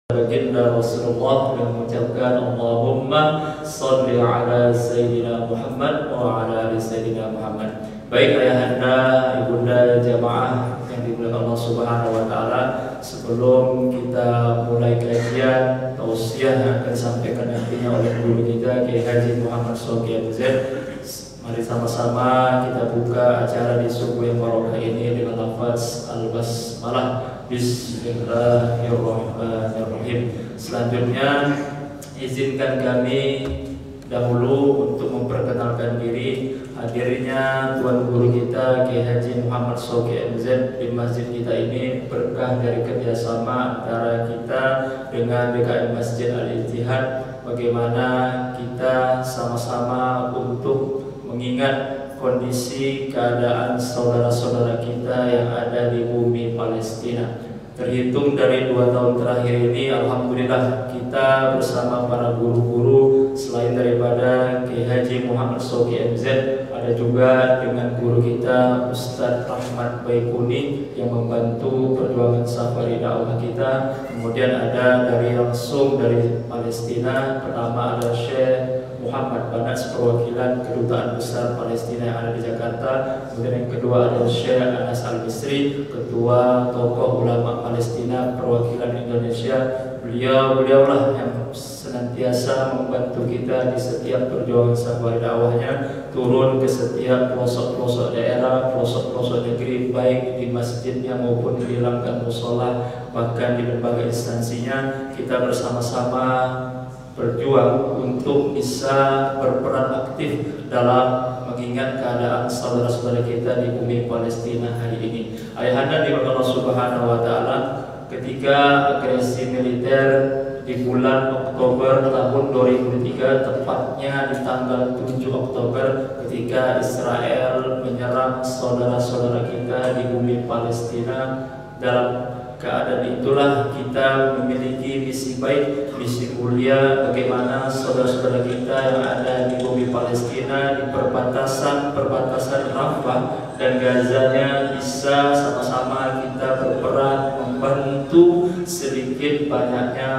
Baginda Rasulullah yang mengucapkan Allahumma salli ala Sayyidina Muhammad wa ala ali Sayyidina Muhammad. Baik ayahanda, ibunda jamaah yang dimuliakan Allah Subhanahu wa taala, sebelum kita mulai kajian tausiah yang akan disampaikan nantinya oleh guru kita Kiai Haji Muhammad Shauqi MZ, mari sama-sama kita buka acara di subuh yang barokah ini dengan lafaz al-basmalah. Bismillahirrahmanirrahim. Selanjutnya izinkan kami dahulu untuk memperkenalkan diri hadirnya Tuan Guru kita Kiai Haji Muhammad Shauqi MZ di masjid kita ini berkah dari kerjasama antara kita dengan BKM Masjid Al-Ijtihad, bagaimana kita sama-sama untuk mengingat kondisi keadaan saudara-saudara kita yang ada di bumi Palestina. Terhitung dari 2 tahun terakhir ini, alhamdulillah kita bersama para guru-guru, selain daripada Kiai Haji Muhammad Shauqi MZ, ada juga dengan guru kita Ustadz Ahmad Baikuni yang membantu perjuangan safari dakwah kita. Kemudian ada langsung dari Palestina, pertama ada Syekh Muhammad Banas, perwakilan Kedutaan Besar Palestina yang ada di Jakarta. Kemudian yang kedua ada Syekh Anas Al-Bisri, ketua tokoh ulama Palestina perwakilan Indonesia. Beliaulah yang senantiasa membantu kita di setiap perjuangan safari dakwahnya, turun ke setiap pelosok-pelosok daerah, pelosok-pelosok negeri, baik di masjidnya maupun di langkah musola, bahkan di berbagai instansinya. Kita bersama-sama berjuang untuk bisa berperan aktif dalam mengingat keadaan saudara-saudara kita di bumi Palestina hari ini. Ayahanda diberkahi Allah Subhanahu wa taala, ketika agresi militer di bulan Oktober tahun 2003, tepatnya di tanggal 7 Oktober, ketika Israel menyerang saudara-saudara kita di bumi Palestina, dalam keadaan itulah kita memiliki misi baik, misi mulia, bagaimana saudara-saudara kita yang ada di bumi Palestina, di perbatasan Rafah dan Gazanya, bisa sama-sama kita berperan membantu sedikit banyaknya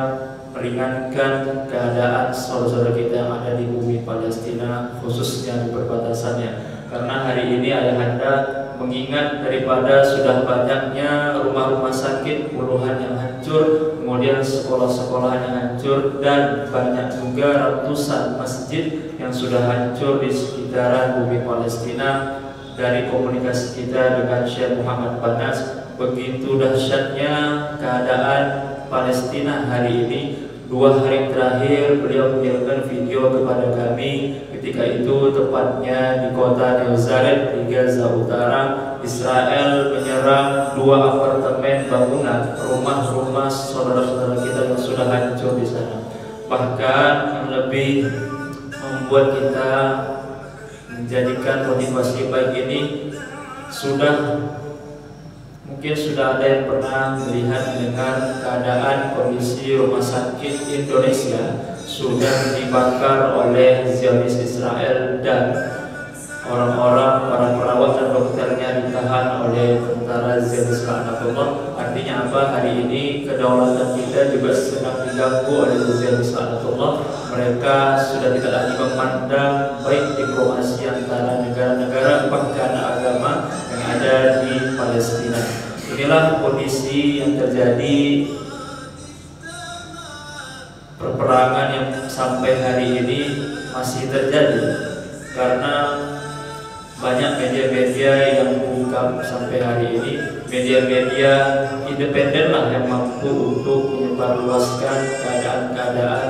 meringankan keadaan saudara-saudara kita yang ada di bumi Palestina, khususnya di perbatasannya. Karena hari ini ayahanda mengingat daripada sudah banyaknya rumah-rumah sakit puluhan yang hancur, kemudian sekolah-sekolah yang hancur, dan banyak juga ratusan masjid yang sudah hancur di sekitaran bumi Palestina. Dari komunikasi kita dengan Syekh Muhammad Banas, begitu dahsyatnya keadaan Palestina hari ini. 2 hari terakhir beliau mengirimkan video kepada kami. Ketika itu tepatnya di kota Nazaret di Gaza Utara, Israel menyerang 2 apartemen bangunan rumah-rumah saudara-saudara kita yang sudah hancur di sana. Bahkan yang lebih membuat kita menjadikan motivasi baik ini, mungkin sudah ada yang pernah melihat mendengar keadaan kondisi rumah sakit Indonesia sudah dibakar oleh Zionis Israel dan orang-orang, para perawat dan dokternya ditahan oleh tentara Zionis laknatullah. Artinya apa? Hari ini kedaulatan kita juga sedang diganggu oleh Zionis laknatullah. Mereka sudah tidak lagi memandang baik diplomasi antara negara-negara bahkan agama yang ada di Palestina. Inilah kondisi yang terjadi, perperangan yang sampai hari ini masih terjadi, karena banyak media-media yang mengungkap sampai hari ini, media-media independen lah yang mampu untuk menyebarluaskan keadaan-keadaan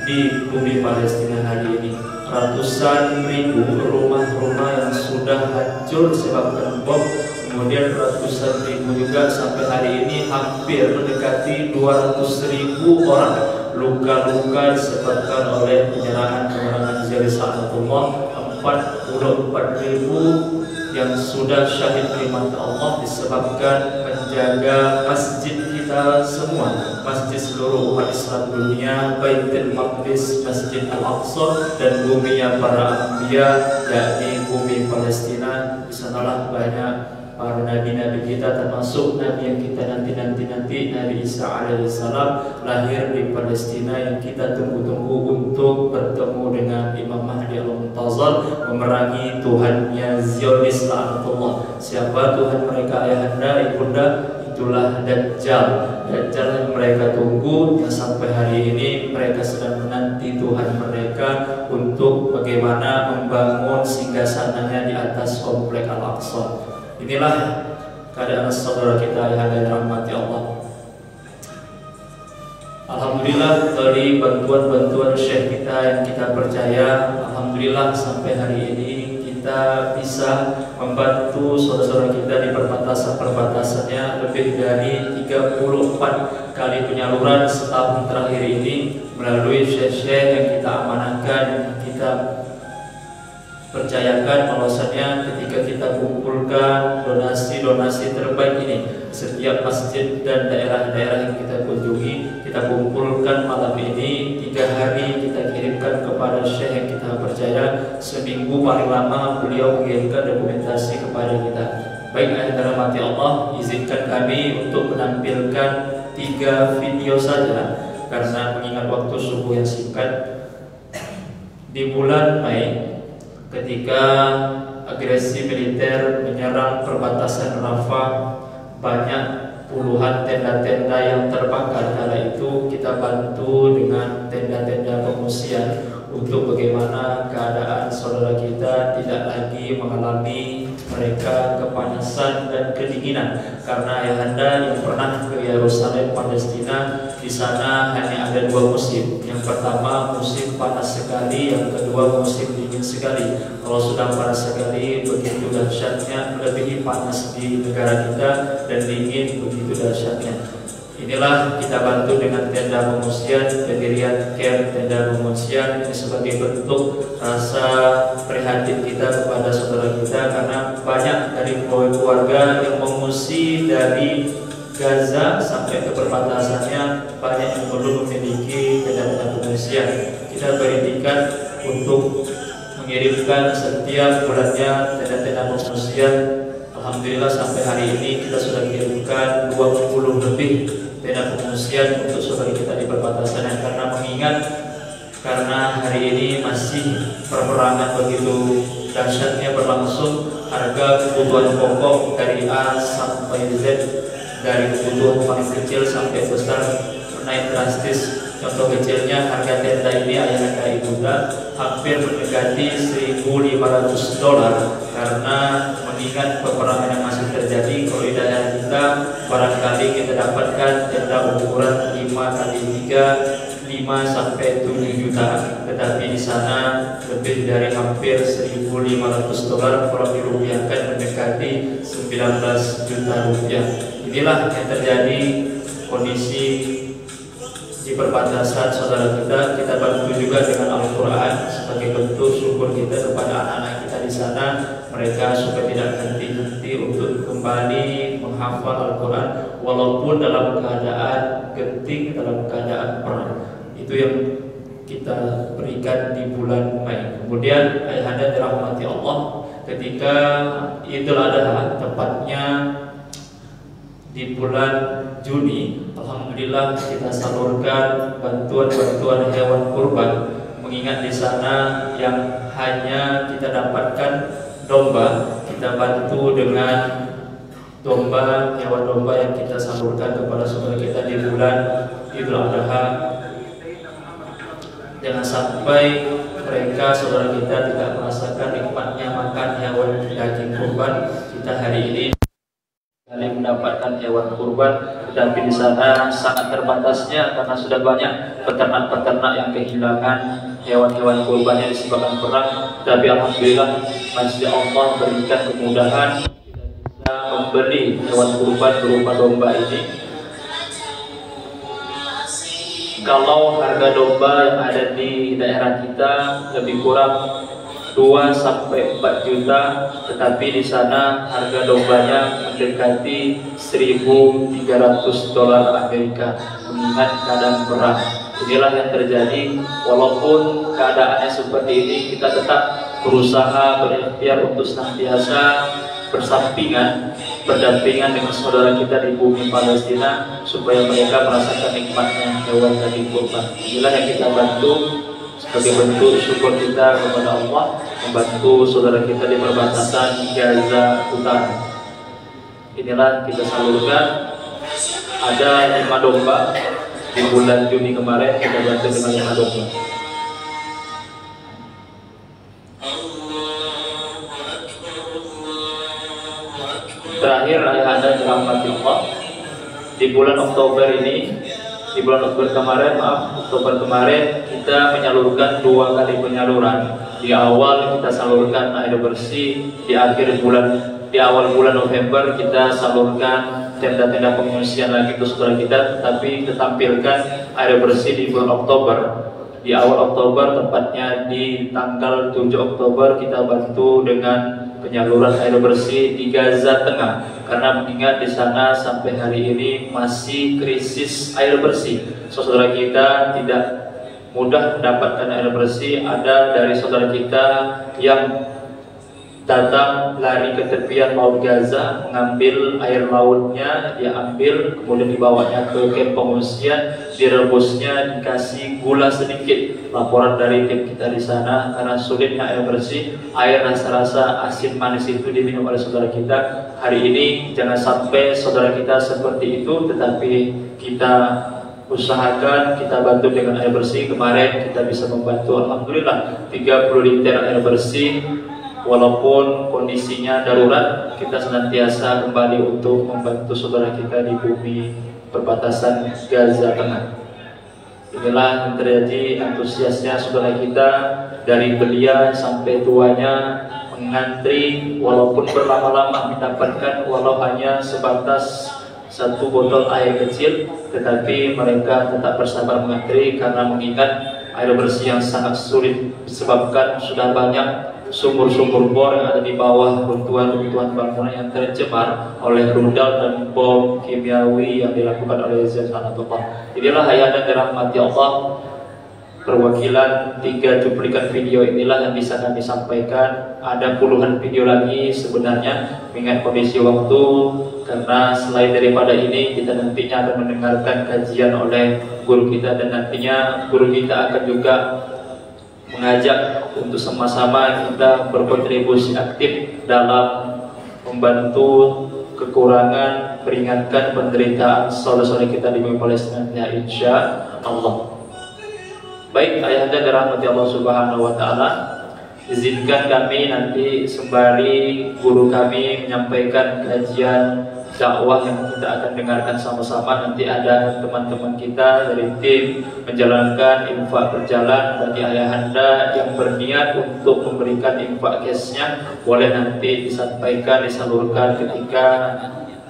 di bumi Palestina hari ini. Ratusan ribu rumah-rumah yang sudah hancur disebabkan bom, kemudian ratusan ribu juga sampai hari ini hampir mendekati 200.000 orang luka-luka disebabkan oleh penyerangan Zionis laknatullah. 44.000 yang sudah syahid di mata Allah disebabkan menjaga masjid kita semua, masjid seluruh umat Islam dunia, Baitul Maqdis, Masjid Al-Aqsa, dan bumi yang para anbiya, yakni bumi Palestina. Di sanalah banyak para nabi-nabi kita, termasuk nabi yang kita nanti Nabi Isa alaihissalam lahir di Palestina, yang kita tunggu-tunggu untuk bertemu dengan Imam Mahdi al-Muntazar, memerangi Tuhannya Zionis laknatullah. Siapa Tuhan mereka ayahanda ibunda? Itulah Dajjal. Dajjal yang mereka tunggu, yang sampai hari ini mereka sedang menanti Tuhan mereka untuk bagaimana membangun singgasananya di atas komplek Al-Aqsa. Inilah keadaan saudara kita yang dirahmati Allah. Alhamdulillah dari bantuan-bantuan syekh kita yang kita percaya, alhamdulillah sampai hari ini kita bisa membantu saudara-saudara kita di perbatasan-perbatasannya lebih dari 34 kali penyaluran setahun terakhir ini melalui syekh-syekh yang kita amanahkan, kita percayakan bahwasanya ketika kita kumpulkan donasi-donasi terbaik ini, setiap masjid dan daerah-daerah yang kita kunjungi, kita kumpulkan malam ini 3 hari kita kirimkan kepada syekh yang kita percaya. Seminggu paling lama beliau mengirimkan dokumentasi kepada kita. Baik ayah mati Allah, izinkan kami untuk menampilkan 3 video saja karena mengingat waktu subuh yang singkat. Di bulan Mei, ketika agresi militer menyerang perbatasan Rafah, banyak puluhan tenda-tenda yang terbakar. Kala itu kita bantu dengan tenda-tenda pengungsian untuk bagaimana keadaan saudara kita tidak lagi mengalami mereka kepanasan dan kedinginan. Karena ayahanda yang pernah ke Yerusalem, Palestina, di sana hanya ada 2 musim. Yang pertama musim panas sekali, yang kedua musim dingin sekali. Kalau sudah panas sekali, begitu dahsyatnya, melebihi panas di negara kita, dan dingin begitu dahsyatnya. Inilah kita bantu dengan tenda pengungsian, pendirian camp tenda pengungsian. Ini sebagai bentuk rasa prihatin kita kepada saudara kita, karena banyak dari keluarga yang mengungsi dari Gaza sampai ke perbatasannya, banyak yang belum memiliki tenda-tenda pengungsian. Kita berintikan untuk mengirimkan setiap bulannya tenda-tenda pengungsian. Alhamdulillah sampai hari ini kita sudah mengirimkan 20 lebih tenda pengungsian untuk saudara kita di perbatasan. Karena mengingat karena hari ini masih peperangan begitu dahsyatnya berlangsung, harga kebutuhan pokok dari A sampai Z, dari kebutuhan paling kecil sampai besar, naik drastis. Contoh kecilnya harga tenda ini ayah ibunda hampir mendekati $1.500 karena mengingat peperangan yang masih terjadi. Kalau di daerah kita barangkali kita dapatkan tenda ukuran 5x3, 5 sampai 7 juta, tetapi di sana lebih dari hampir $1.500 kalau dirupiahkan mendekati 19 juta rupiah. Inilah yang terjadi kondisi di perbatasan saudara kita. Kita bantu juga dengan Al-Quran sebagai bentuk syukur kita kepada anak-anak kita di sana. Mereka supaya tidak henti-henti untuk kembali menghafal Al-Quran walaupun dalam keadaan genting, dalam keadaan perang. Itu yang kita berikan di bulan Mei. Kemudian ayahanda dirahmati Allah, ketika Idul Adha, tepatnya di bulan Juni, alhamdulillah kita salurkan bantuan-bantuan hewan kurban. Mengingat di sana yang hanya kita dapatkan domba, kita bantu dengan domba, hewan domba yang kita salurkan kepada saudara kita di bulan Idul Adha. Jangan sampai mereka saudara kita tidak merasakan nikmatnya makan hewan daging kurban. Kita hari ini kali mendapatkan hewan kurban, tetapi di sana sangat terbatasnya karena sudah banyak peternak-peternak yang kehilangan hewan-hewan kurban yang disebabkan perang. Tapi alhamdulillah masih Allah berikan kemudahan kita bisa membeli hewan kurban berupa domba ini. Kalau harga domba yang ada di daerah kita lebih kurang 2 sampai 4 juta, tetapi di sana harga dombanya mendekati $1.300 Amerika. Mengingat keadaan perang, inilah yang terjadi. Walaupun keadaannya seperti ini, kita tetap berusaha berikhtiar untuk senantiasa bersampingan berdampingan dengan saudara kita di bumi Palestina supaya mereka merasakan nikmatnya hewan tadi kurban. Inilah yang kita bantu sebagai bentuk syukur kita kepada Allah, membantu saudara kita di perbatasan Gaza Utara. Inilah kita salurkan. Ada 5 domba di bulan Juni kemarin, kita bantu dengan 5 domba. Terakhir, ayahanda dirahmati Allah, di bulan Oktober ini, di bulan Oktober kemarin kita menyalurkan 2 kali penyaluran. Di awal kita salurkan air bersih, di awal bulan November kita salurkan tenda-tenda pengungsian lagi untuk saudara kita, tetapi kita tampilkan air bersih di bulan Oktober. Di awal Oktober, tepatnya di tanggal 7 Oktober, kita bantu dengan penyaluran air bersih di Gaza Tengah, karena mengingat di sana sampai hari ini masih krisis air bersih. Saudara kita tidak mudah mendapatkan air bersih. Ada dari saudara kita yang datang lari ke tepian laut Gaza, mengambil air lautnya, dia ambil, kemudian dibawanya ke kamp pengungsian, direbusnya, dikasih gula sedikit. Laporan dari tim kita di sana, karena sulitnya air bersih, air rasa-rasa asin manis itu diminum oleh saudara kita. Hari ini jangan sampai saudara kita seperti itu, tetapi kita usahakan, kita bantu dengan air bersih. Kemarin kita bisa membantu, alhamdulillah, 30 liter air bersih. Walaupun kondisinya darurat, kita senantiasa kembali untuk membantu saudara kita di bumi perbatasan Gaza Tengah. Inilah yang terjadi antusiasnya saudara kita, dari belia sampai tuanya mengantri, walaupun berlama-lama mendapatkan walau hanya sebatas 1 botol air kecil, tetapi mereka tetap bersabar mengantri karena mengingat air bersih yang sangat sulit disebabkan sudah banyak sumur-sumur bor yang ada di bawah runtuhan-runtuhan bangunan yang tercemar oleh rudal dan bom kimiawi yang dilakukan oleh Zanatullah. Inilah ayat dan dirahmati Allah. Perwakilan 3 cuplikan video inilah yang bisa kami sampaikan. Ada puluhan video lagi sebenarnya, mengingat kondisi waktu, karena selain daripada ini kita nantinya akan mendengarkan kajian oleh guru kita, dan nantinya guru kita akan juga mengajak untuk sama-sama kita berkontribusi aktif dalam membantu kekurangan, peringatkan penderitaan saudara-saudara kita di bumi Palestina, ya insya Allah. Baik, ayahanda dirahmati Allah Subhanahu wa Ta'ala, izinkan kami nanti sembari guru kami menyampaikan kajian dakwah yang kita akan dengarkan sama-sama. Nanti ada teman-teman kita dari tim menjalankan infak berjalan. Bagi ayahanda yang berniat untuk memberikan infak cashnya, boleh nanti disampaikan, disalurkan ketika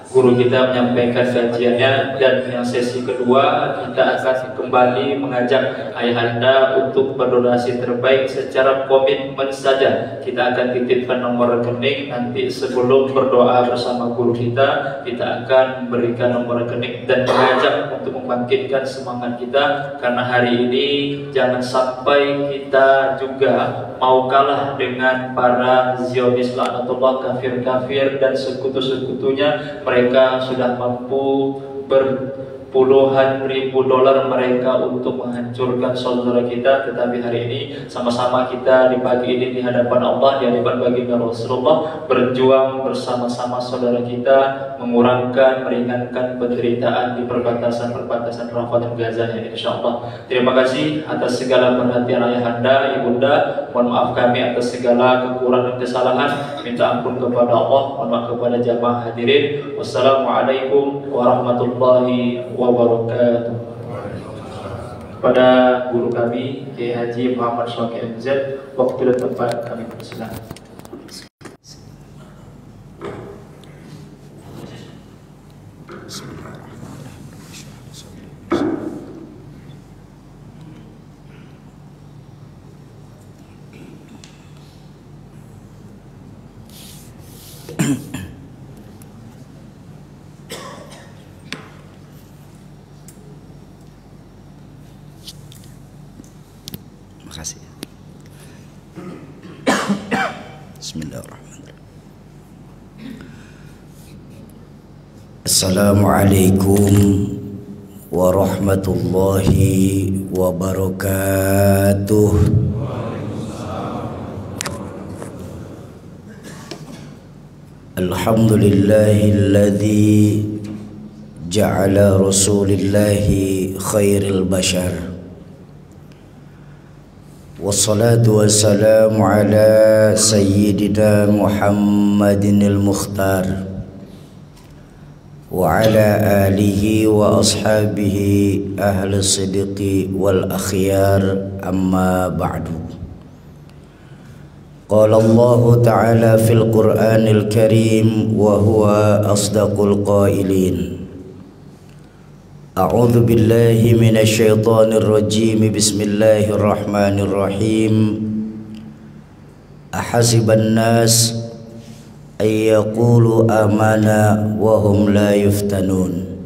guru kita menyampaikan kajiannya. Dan yang sesi kedua kita akan kembali mengajak ayahanda untuk berdonasi terbaik secara komitmen saja. Kita akan titipkan nomor rekening, nanti sebelum berdoa bersama guru kita akan memberikan nomor rekening dan mengajak untuk membangkitkan semangat kita, karena hari ini jangan sampai kita juga mau kalah dengan para Zionis laknatullah, kafir-kafir dan sekutu-sekutunya. Mereka sudah mampu berpuluhan ribu dolar mereka untuk menghancurkan saudara kita, tetapi hari ini sama-sama kita di pagi ini di hadapan Allah, di hadapan baginda Rasulullah, berjuang bersama-sama saudara kita, meringankan penderitaan di perbatasan Rafah dan Gaza ya insyaallah. Terima kasih atas segala perhatian ayahanda, ibunda. Mohon maaf kami atas segala kekurangan dan kesalahan. Minta ampun kepada Allah, mohon maaf kepada jamaah hadirin. Wassalamualaikum warahmatullahi wabarakatuh. Pada guru kami Kiai Haji Muhammad Shoki MZ, waktu dan tempat kami persilakan. Makasih. Bismillahirrahmanirrahim. Assalamualaikum warahmatullahi wabarakatuh. Alhamdulillahilladzi ja'ala rasulillahi khairil bashar. Wassalatu wassalamu ala sayyidina Muhammadinil Mukhtar wa ala alihi wa ashabihi ahli sidqi wal akhyar, amma ba'du. Qala Allah ta'ala fil Qur'anil Karim wa huwa asdaqul qailin. A'udzu billahi minasy syaithanir rajim. Bismillahirrahmanirrahim. Ahasiban nas ay yaqulu amana wa hum la yuftanun.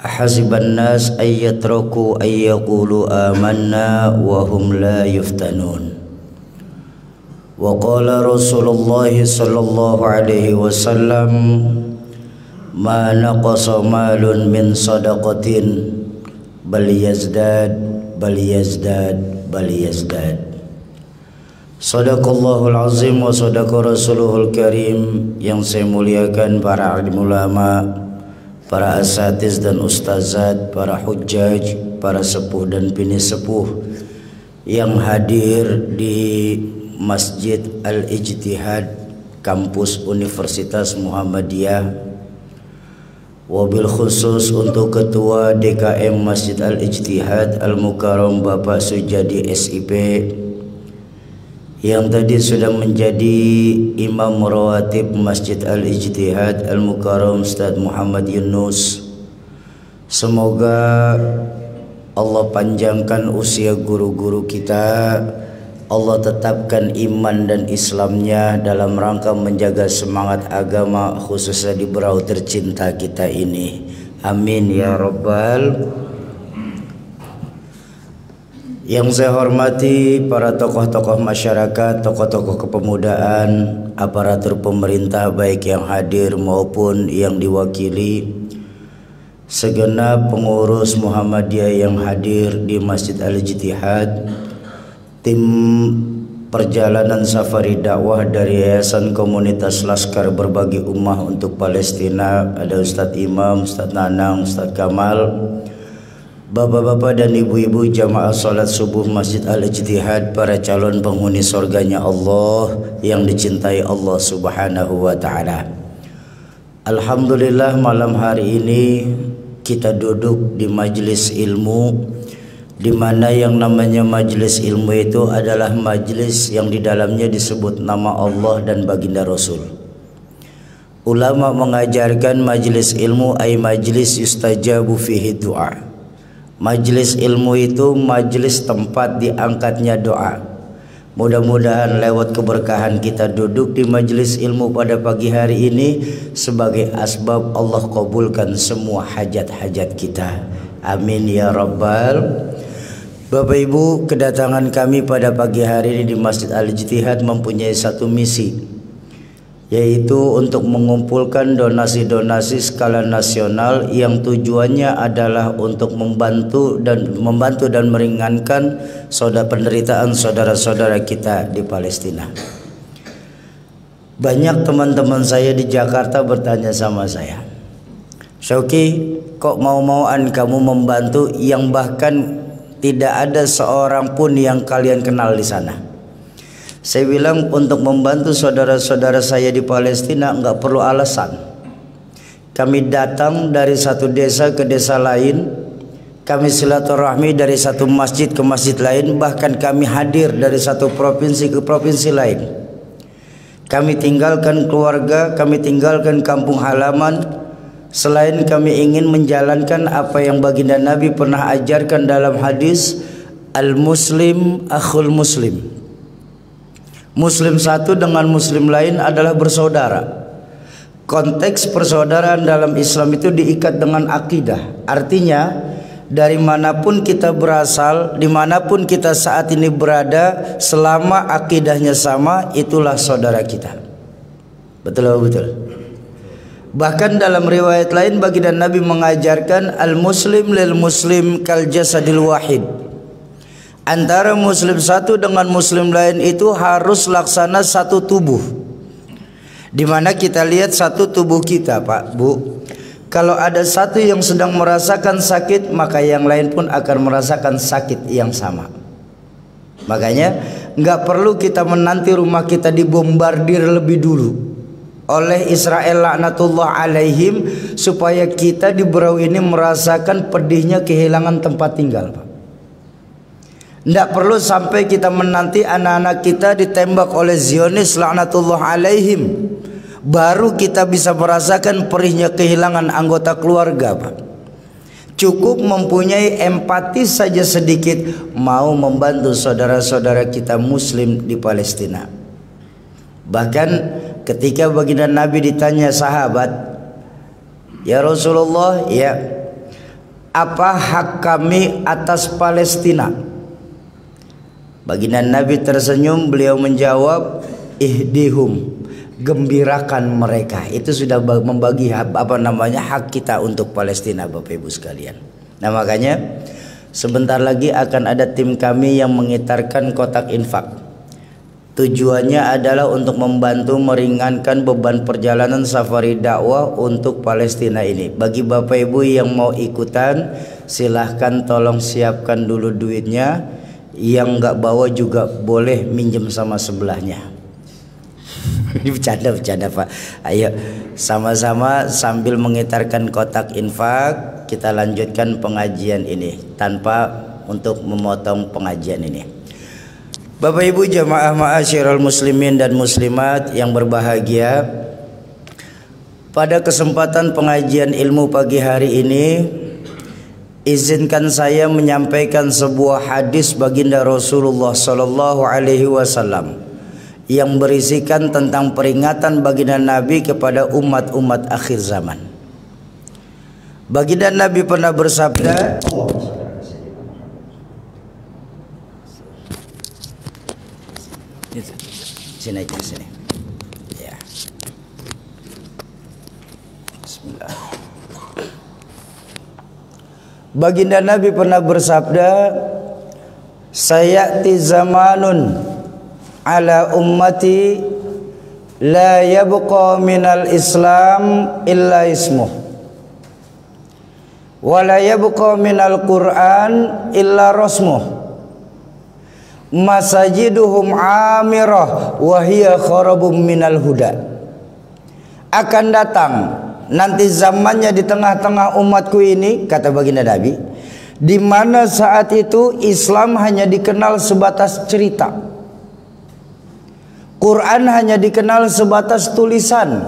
Ahasiban nas ay yatraku ay yaqulu amanna wa hum la yuftanun. Wa qala Rasulullah sallallahu alaihi wasallam, ma naqasa malun min sadaqatin bal yazdad bal yazdad bal yazdad. Sadaqallahul azim wa sadaqa rasuluhul karim. Yang saya muliakan para alim ulama, para asatiz dan ustazat, para hujjaj, para sepuh dan bini sepuh yang hadir di Masjid Al-Ijtihad kampus Universitas Muhammadiyah, wabil khusus untuk Ketua DKM Masjid Al-Ijtihad Al-Mukarram Bapak Sujadi SIP, yang tadi sudah menjadi Imam Rawatib Masjid Al-Ijtihad Al-Mukarram Ustaz Muhammad Yunus. Semoga Allah panjangkan usia guru-guru kita, Allah tetapkan iman dan Islamnya dalam rangka menjaga semangat agama, khususnya di berau tercinta kita ini. Amin ya rabbal. Yang saya hormati para tokoh-tokoh masyarakat, tokoh-tokoh kepemudaan, aparatur pemerintah baik yang hadir maupun yang diwakili, segenap pengurus Muhammadiyah yang hadir di Masjid Al-Ijtihad, tim perjalanan safari dakwah dari Yayasan Komunitas Laskar Berbagi Ummah untuk Palestina, ada Ustadz Imam, Ustadz Nanang, Ustadz Kamal, bapak-bapak dan ibu-ibu jamaah salat subuh Masjid Al-Ijtihad, para calon penghuni surganya Allah yang dicintai Allah Subhanahu wa ta'ala. Alhamdulillah, malam hari ini kita duduk di majelis ilmu, di mana yang namanya majelis ilmu itu adalah majelis yang di dalamnya disebut nama Allah dan baginda Rasul. Ulama mengajarkan majelis ilmu ay majelis yustajabu fihi du'a. Majelis ilmu itu majelis tempat diangkatnya doa. Mudah-mudahan lewat keberkahan kita duduk di majelis ilmu pada pagi hari ini sebagai asbab Allah kabulkan semua hajat-hajat kita. Amin ya rabbal. Bapak Ibu, kedatangan kami pada pagi hari ini di Masjid Al-Ijtihad mempunyai satu misi, yaitu untuk mengumpulkan donasi-donasi skala nasional yang tujuannya adalah untuk membantu dan meringankan penderitaan saudara-saudara kita di Palestina. Banyak teman-teman saya di Jakarta bertanya sama saya, Syauki, kok mau-mauan kamu membantu yang bahkan tidak ada seorang pun yang kalian kenal di sana? Saya bilang, untuk membantu saudara-saudara saya di Palestina enggak perlu alasan. Kami datang dari satu desa ke desa lain, kami silaturahmi dari satu masjid ke masjid lain, bahkan kami hadir dari satu provinsi ke provinsi lain. Kami tinggalkan keluarga, kami tinggalkan kampung halaman, selain kami ingin menjalankan apa yang baginda Nabi pernah ajarkan dalam hadis, al-muslim akhul muslim. Muslim satu dengan muslim lain adalah bersaudara. Konteks persaudaraan dalam Islam itu diikat dengan akidah. Artinya, dari manapun kita berasal, dimanapun kita saat ini berada, selama akidahnya sama, itulah saudara kita. Betul atau betul? Bahkan dalam riwayat lain baginda Nabi mengajarkan al-muslim lil muslim kal jasadil wahid. Antara muslim satu dengan muslim lain itu harus laksana satu tubuh. Dimana kita lihat satu tubuh kita, Pak, Bu. Kalau ada satu yang sedang merasakan sakit, maka yang lain pun akan merasakan sakit yang sama. Makanya nggak perlu kita menanti rumah kita dibombardir lebih dulu oleh Israel laknatullah alaihim supaya kita di Berau ini merasakan pedihnya kehilangan tempat tinggal, Pak. Tidak perlu sampai kita menanti anak-anak kita ditembak oleh Zionis laknatullah alaihim baru kita bisa merasakan perihnya kehilangan anggota keluarga, Pak. Cukup mempunyai empati saja sedikit, mau membantu saudara-saudara kita muslim di Palestina. Bahkan ketika baginda Nabi ditanya sahabat, "Ya Rasulullah, ya, apa hak kami atas Palestina?" Baginda Nabi tersenyum, beliau menjawab, "Ihdihum, gembirakan mereka." Itu sudah membagi hak kita untuk Palestina, Bapak Ibu sekalian. Nah, makanya sebentar lagi akan ada tim kami yang mengitarkan kotak infak. Tujuannya adalah untuk membantu meringankan beban perjalanan safari dakwah untuk Palestina ini. Bagi Bapak Ibu yang mau ikutan, silahkan tolong siapkan dulu duitnya. Yang nggak bawa juga boleh minjem sama sebelahnya. Ini bercanda Pak. Ayo sama-sama sambil mengitarkan kotak infak kita lanjutkan pengajian ini tanpa untuk memotong pengajian ini. Bapak Ibu jamaah ma'asyiral muslimin dan muslimat yang berbahagia, pada kesempatan pengajian ilmu pagi hari ini izinkan saya menyampaikan sebuah hadis baginda Rasulullah sallallahu alaihi wasallam yang berisikan tentang peringatan baginda Nabi kepada umat-umat akhir zaman. Baginda Nabi pernah bersabda, sini aja sini. Ya. Bismillah. Baginda Nabi pernah bersabda, "Sayati zamanun ala ummati la yabqa minal islam illa ismuh wa la yabqa minal quran illa rasmuh masajiduhum amirah wa hiya kharabum minal huda." Akan datang nanti zamannya di tengah-tengah umatku ini, kata baginda Nabi, di mana saat itu Islam hanya dikenal sebatas cerita, Quran hanya dikenal sebatas tulisan,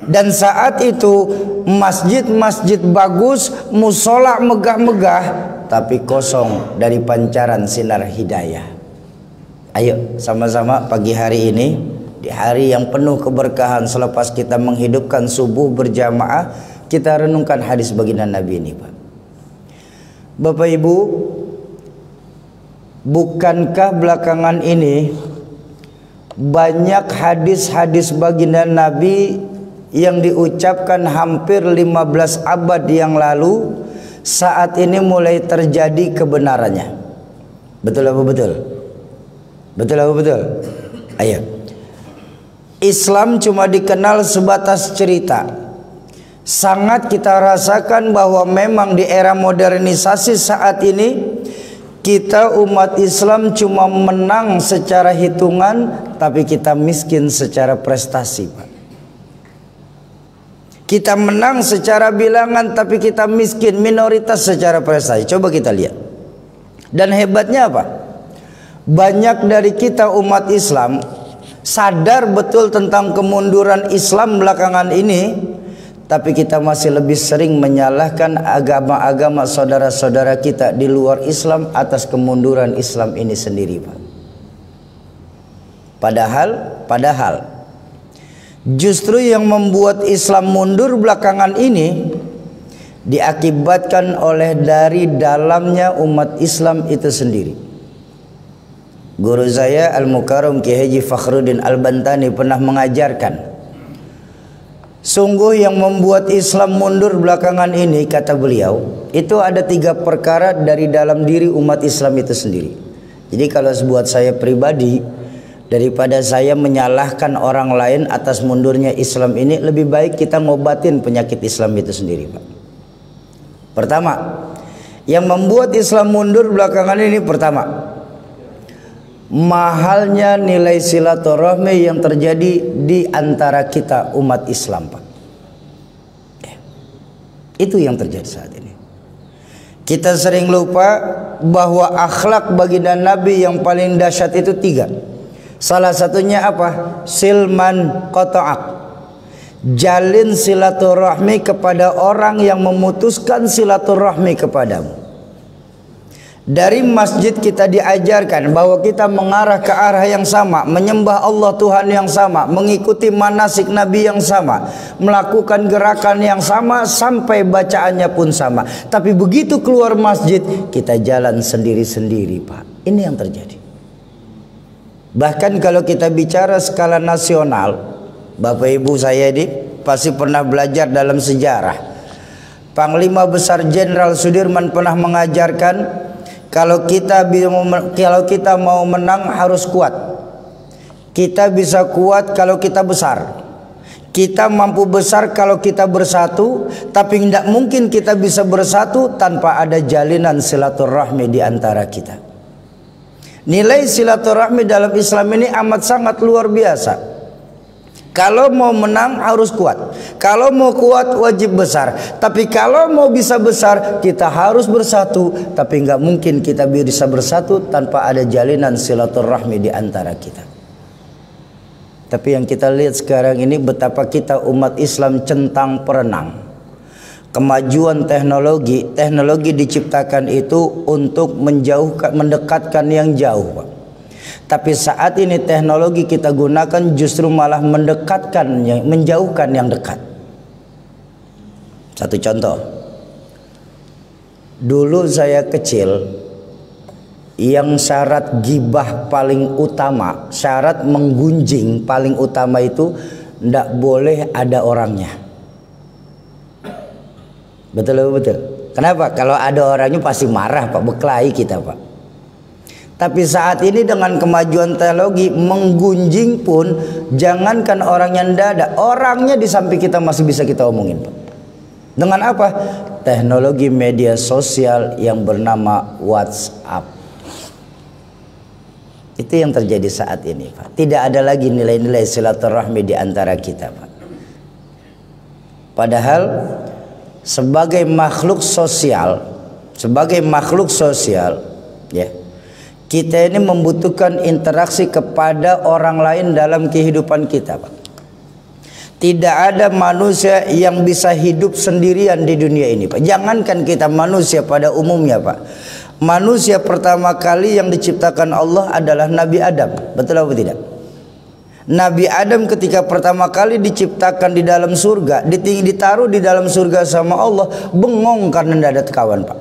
dan saat itu masjid-masjid bagus, musola megah-megah, tapi kosong dari pancaran sinar hidayah. Ayo sama-sama pagi hari ini, di hari yang penuh keberkahan selepas kita menghidupkan subuh berjamaah, kita renungkan hadis baginda Nabi ini, Pak. Bapak Ibu, bukankah belakangan ini banyak hadis-hadis baginda Nabi yang diucapkan hampir 15 abad yang lalu saat ini mulai terjadi kebenarannya? Betul apa betul? Betul apa betul? Ayo. Islam cuma dikenal sebatas cerita. Sangat kita rasakan bahwa memang di era modernisasi saat ini kita umat Islam cuma menang secara hitungan, tapi kita miskin secara prestasi, Pak. Kita menang secara bilangan, tapi kita miskin, minoritas secara prestasi. Coba kita lihat. Dan hebatnya apa? Banyak dari kita umat Islam sadar betul tentang kemunduran Islam belakangan ini, tapi kita masih lebih sering menyalahkan agama-agama saudara-saudara kita di luar Islam atas kemunduran Islam ini sendiri, Pak. Padahal justru yang membuat Islam mundur belakangan ini diakibatkan oleh dari dalamnya umat Islam itu sendiri. Guru saya Al-Mukarram Kiai Haji Fakhruddin Al-Bantani pernah mengajarkan, Sungguh yang membuat Islam mundur belakangan ini, kata beliau, itu ada 3 perkara dari dalam diri umat Islam itu sendiri. Jadi kalau buat saya pribadi, daripada saya menyalahkan orang lain atas mundurnya Islam ini, lebih baik kita ngobatin penyakit Islam itu sendiri, Pak. Pertama, yang membuat Islam mundur belakangan ini, pertama, mahalnya nilai silaturahmi yang terjadi di antara kita umat Islam, Pak. Itu yang terjadi saat ini. Kita sering lupa bahwa akhlak baginda Nabi yang paling dahsyat itu 3. Salah satunya apa? Silman qata'ak. Jalin silaturahmi kepada orang yang memutuskan silaturahmi kepadamu. Dari masjid kita diajarkan bahwa kita mengarah ke arah yang sama, menyembah Allah Tuhan yang sama, mengikuti manasik Nabi yang sama, melakukan gerakan yang sama, sampai bacaannya pun sama. Tapi begitu keluar masjid, kita jalan sendiri-sendiri, Pak. Ini yang terjadi. Bahkan kalau kita bicara skala nasional, Bapak Ibu saya ini pasti pernah belajar dalam sejarah. Panglima Besar Jenderal Sudirman pernah mengajarkan, kalau kita mau menang harus kuat. Kita bisa kuat kalau kita besar. Kita mampu besar kalau kita bersatu. Tapi tidak mungkin kita bisa bersatu tanpa ada jalinan silaturahmi di antara kita. Nilai silaturahmi dalam Islam ini amat sangat luar biasa. Kalau mau menang harus kuat. Kalau mau kuat wajib besar. Tapi kalau mau bisa besar, kita harus bersatu. Tapi nggak mungkin kita bisa bersatu tanpa ada jalinan silaturahmi di antara kita. Tapi yang kita lihat sekarang ini, betapa kita umat Islam centang perenang. Kemajuan teknologi diciptakan itu untuk mendekatkan yang jauh, Pak. Tapi saat ini teknologi kita gunakan justru malah menjauhkan yang dekat. Satu contoh. Dulu saya kecil, yang syarat gibah paling utama, syarat menggunjing paling utama itu tidak boleh ada orangnya. Betul. Kenapa? Kalau ada orangnya pasti marah, Pak, berkelahi kita, Pak. Tapi saat ini dengan kemajuan teknologi, menggunjing pun jangankan orang yang tidak ada, orangnya di samping kita masih bisa kita omongin, Pak. Dengan apa? Teknologi media sosial yang bernama WhatsApp. Itu yang terjadi saat ini, Pak. Tidak ada lagi nilai-nilai silaturahmi di antara kita, Pak. Padahal sebagai makhluk sosial, ya, kita ini membutuhkan interaksi kepada orang lain dalam kehidupan kita, Pak. Tidak ada manusia yang bisa hidup sendirian di dunia ini, Pak. Jangankan kita manusia pada umumnya, Pak. Manusia pertama kali yang diciptakan Allah adalah Nabi Adam. Betul atau tidak? Nabi Adam ketika pertama kali diciptakan di dalam surga, ditaruh di dalam surga sama Allah, bengong karena tidak ada kawan, Pak.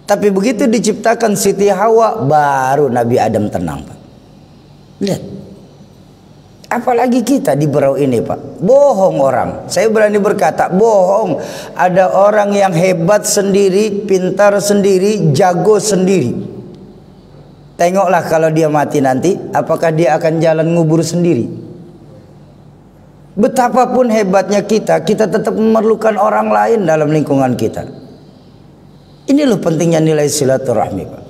Tapi begitu diciptakan Siti Hawa, baru Nabi Adam tenang, Pak. Lihat. Apalagi kita di berau ini, Pak. Bohong orang. Saya berani berkata, bohong. Ada orang yang hebat sendiri, pintar sendiri, jago sendiri. Tengoklah kalau dia mati nanti, apakah dia akan jalan ngubur sendiri? Betapapun hebatnya kita tetap memerlukan orang lain dalam lingkungan kita. Ini loh pentingnya nilai silaturahmi, Pak.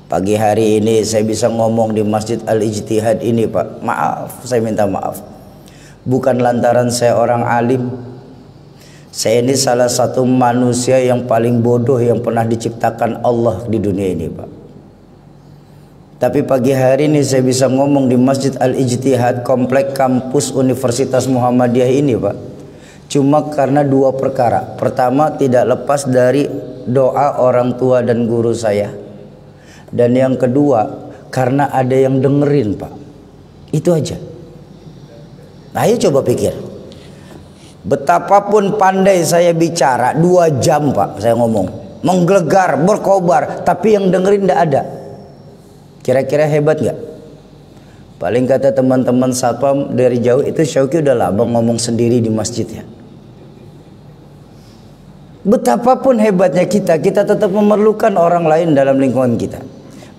Pagi hari ini saya bisa ngomong di Masjid Al-Ijtihad ini, Pak. Maaf, saya minta maaf. Bukan lantaran saya orang alim. Saya ini salah satu manusia yang paling bodoh yang pernah diciptakan Allah di dunia ini, Pak. Tapi pagi hari ini saya bisa ngomong di Masjid Al-Ijtihad, komplek kampus Universitas Muhammadiyah ini, Pak. Cuma karena 2 perkara. Pertama, tidak lepas dari doa orang tua dan guru saya. Dan yang kedua, karena ada yang dengerin, Pak. Itu aja. Nah, ayo coba pikir. Betapapun pandai saya bicara, 2 jam, Pak, saya ngomong. Menggelegar, berkobar, tapi yang dengerin tidak ada. Kira-kira hebat nggak? Paling kata teman-teman satpam dari jauh itu Syauqi udah lama ngomong sendiri di masjid ya. Betapapun hebatnya kita tetap memerlukan orang lain dalam lingkungan kita.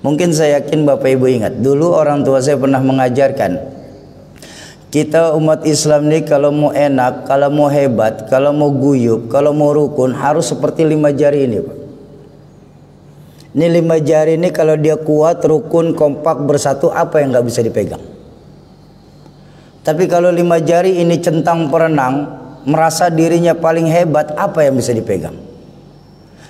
Mungkin saya yakin Bapak Ibu ingat, dulu orang tua saya pernah mengajarkan, kita umat Islam ini kalau mau enak, kalau mau hebat, kalau mau guyup, kalau mau rukun harus seperti 5 jari ini, Pak. Ini 5 jari ini kalau dia kuat, rukun, kompak, bersatu, apa yang nggak bisa dipegang. Tapi kalau 5 jari ini centang perenang, merasa dirinya paling hebat, apa yang bisa dipegang?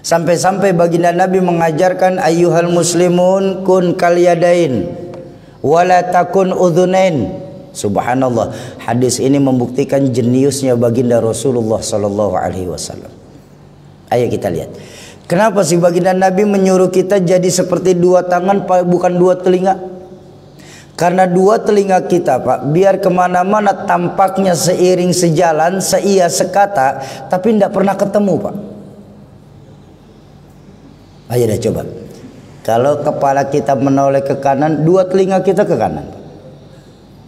Sampai-sampai baginda Nabi mengajarkan, ayyuhal muslimun kun kalyadain wala takun udhunain. Subhanallah, hadis ini membuktikan jeniusnya baginda Rasulullah sallallahu alaihi wasallam. Ayo kita lihat. Kenapa sih baginda Nabi menyuruh kita jadi seperti 2 tangan bukan 2 telinga? Karena 2 telinga kita, Pak, biar kemana-mana tampaknya seiring sejalan, seia sekata, tapi tidak pernah ketemu, Pak. Ayo dah coba. Kalau kepala kita menoleh ke kanan, 2 telinga kita ke kanan.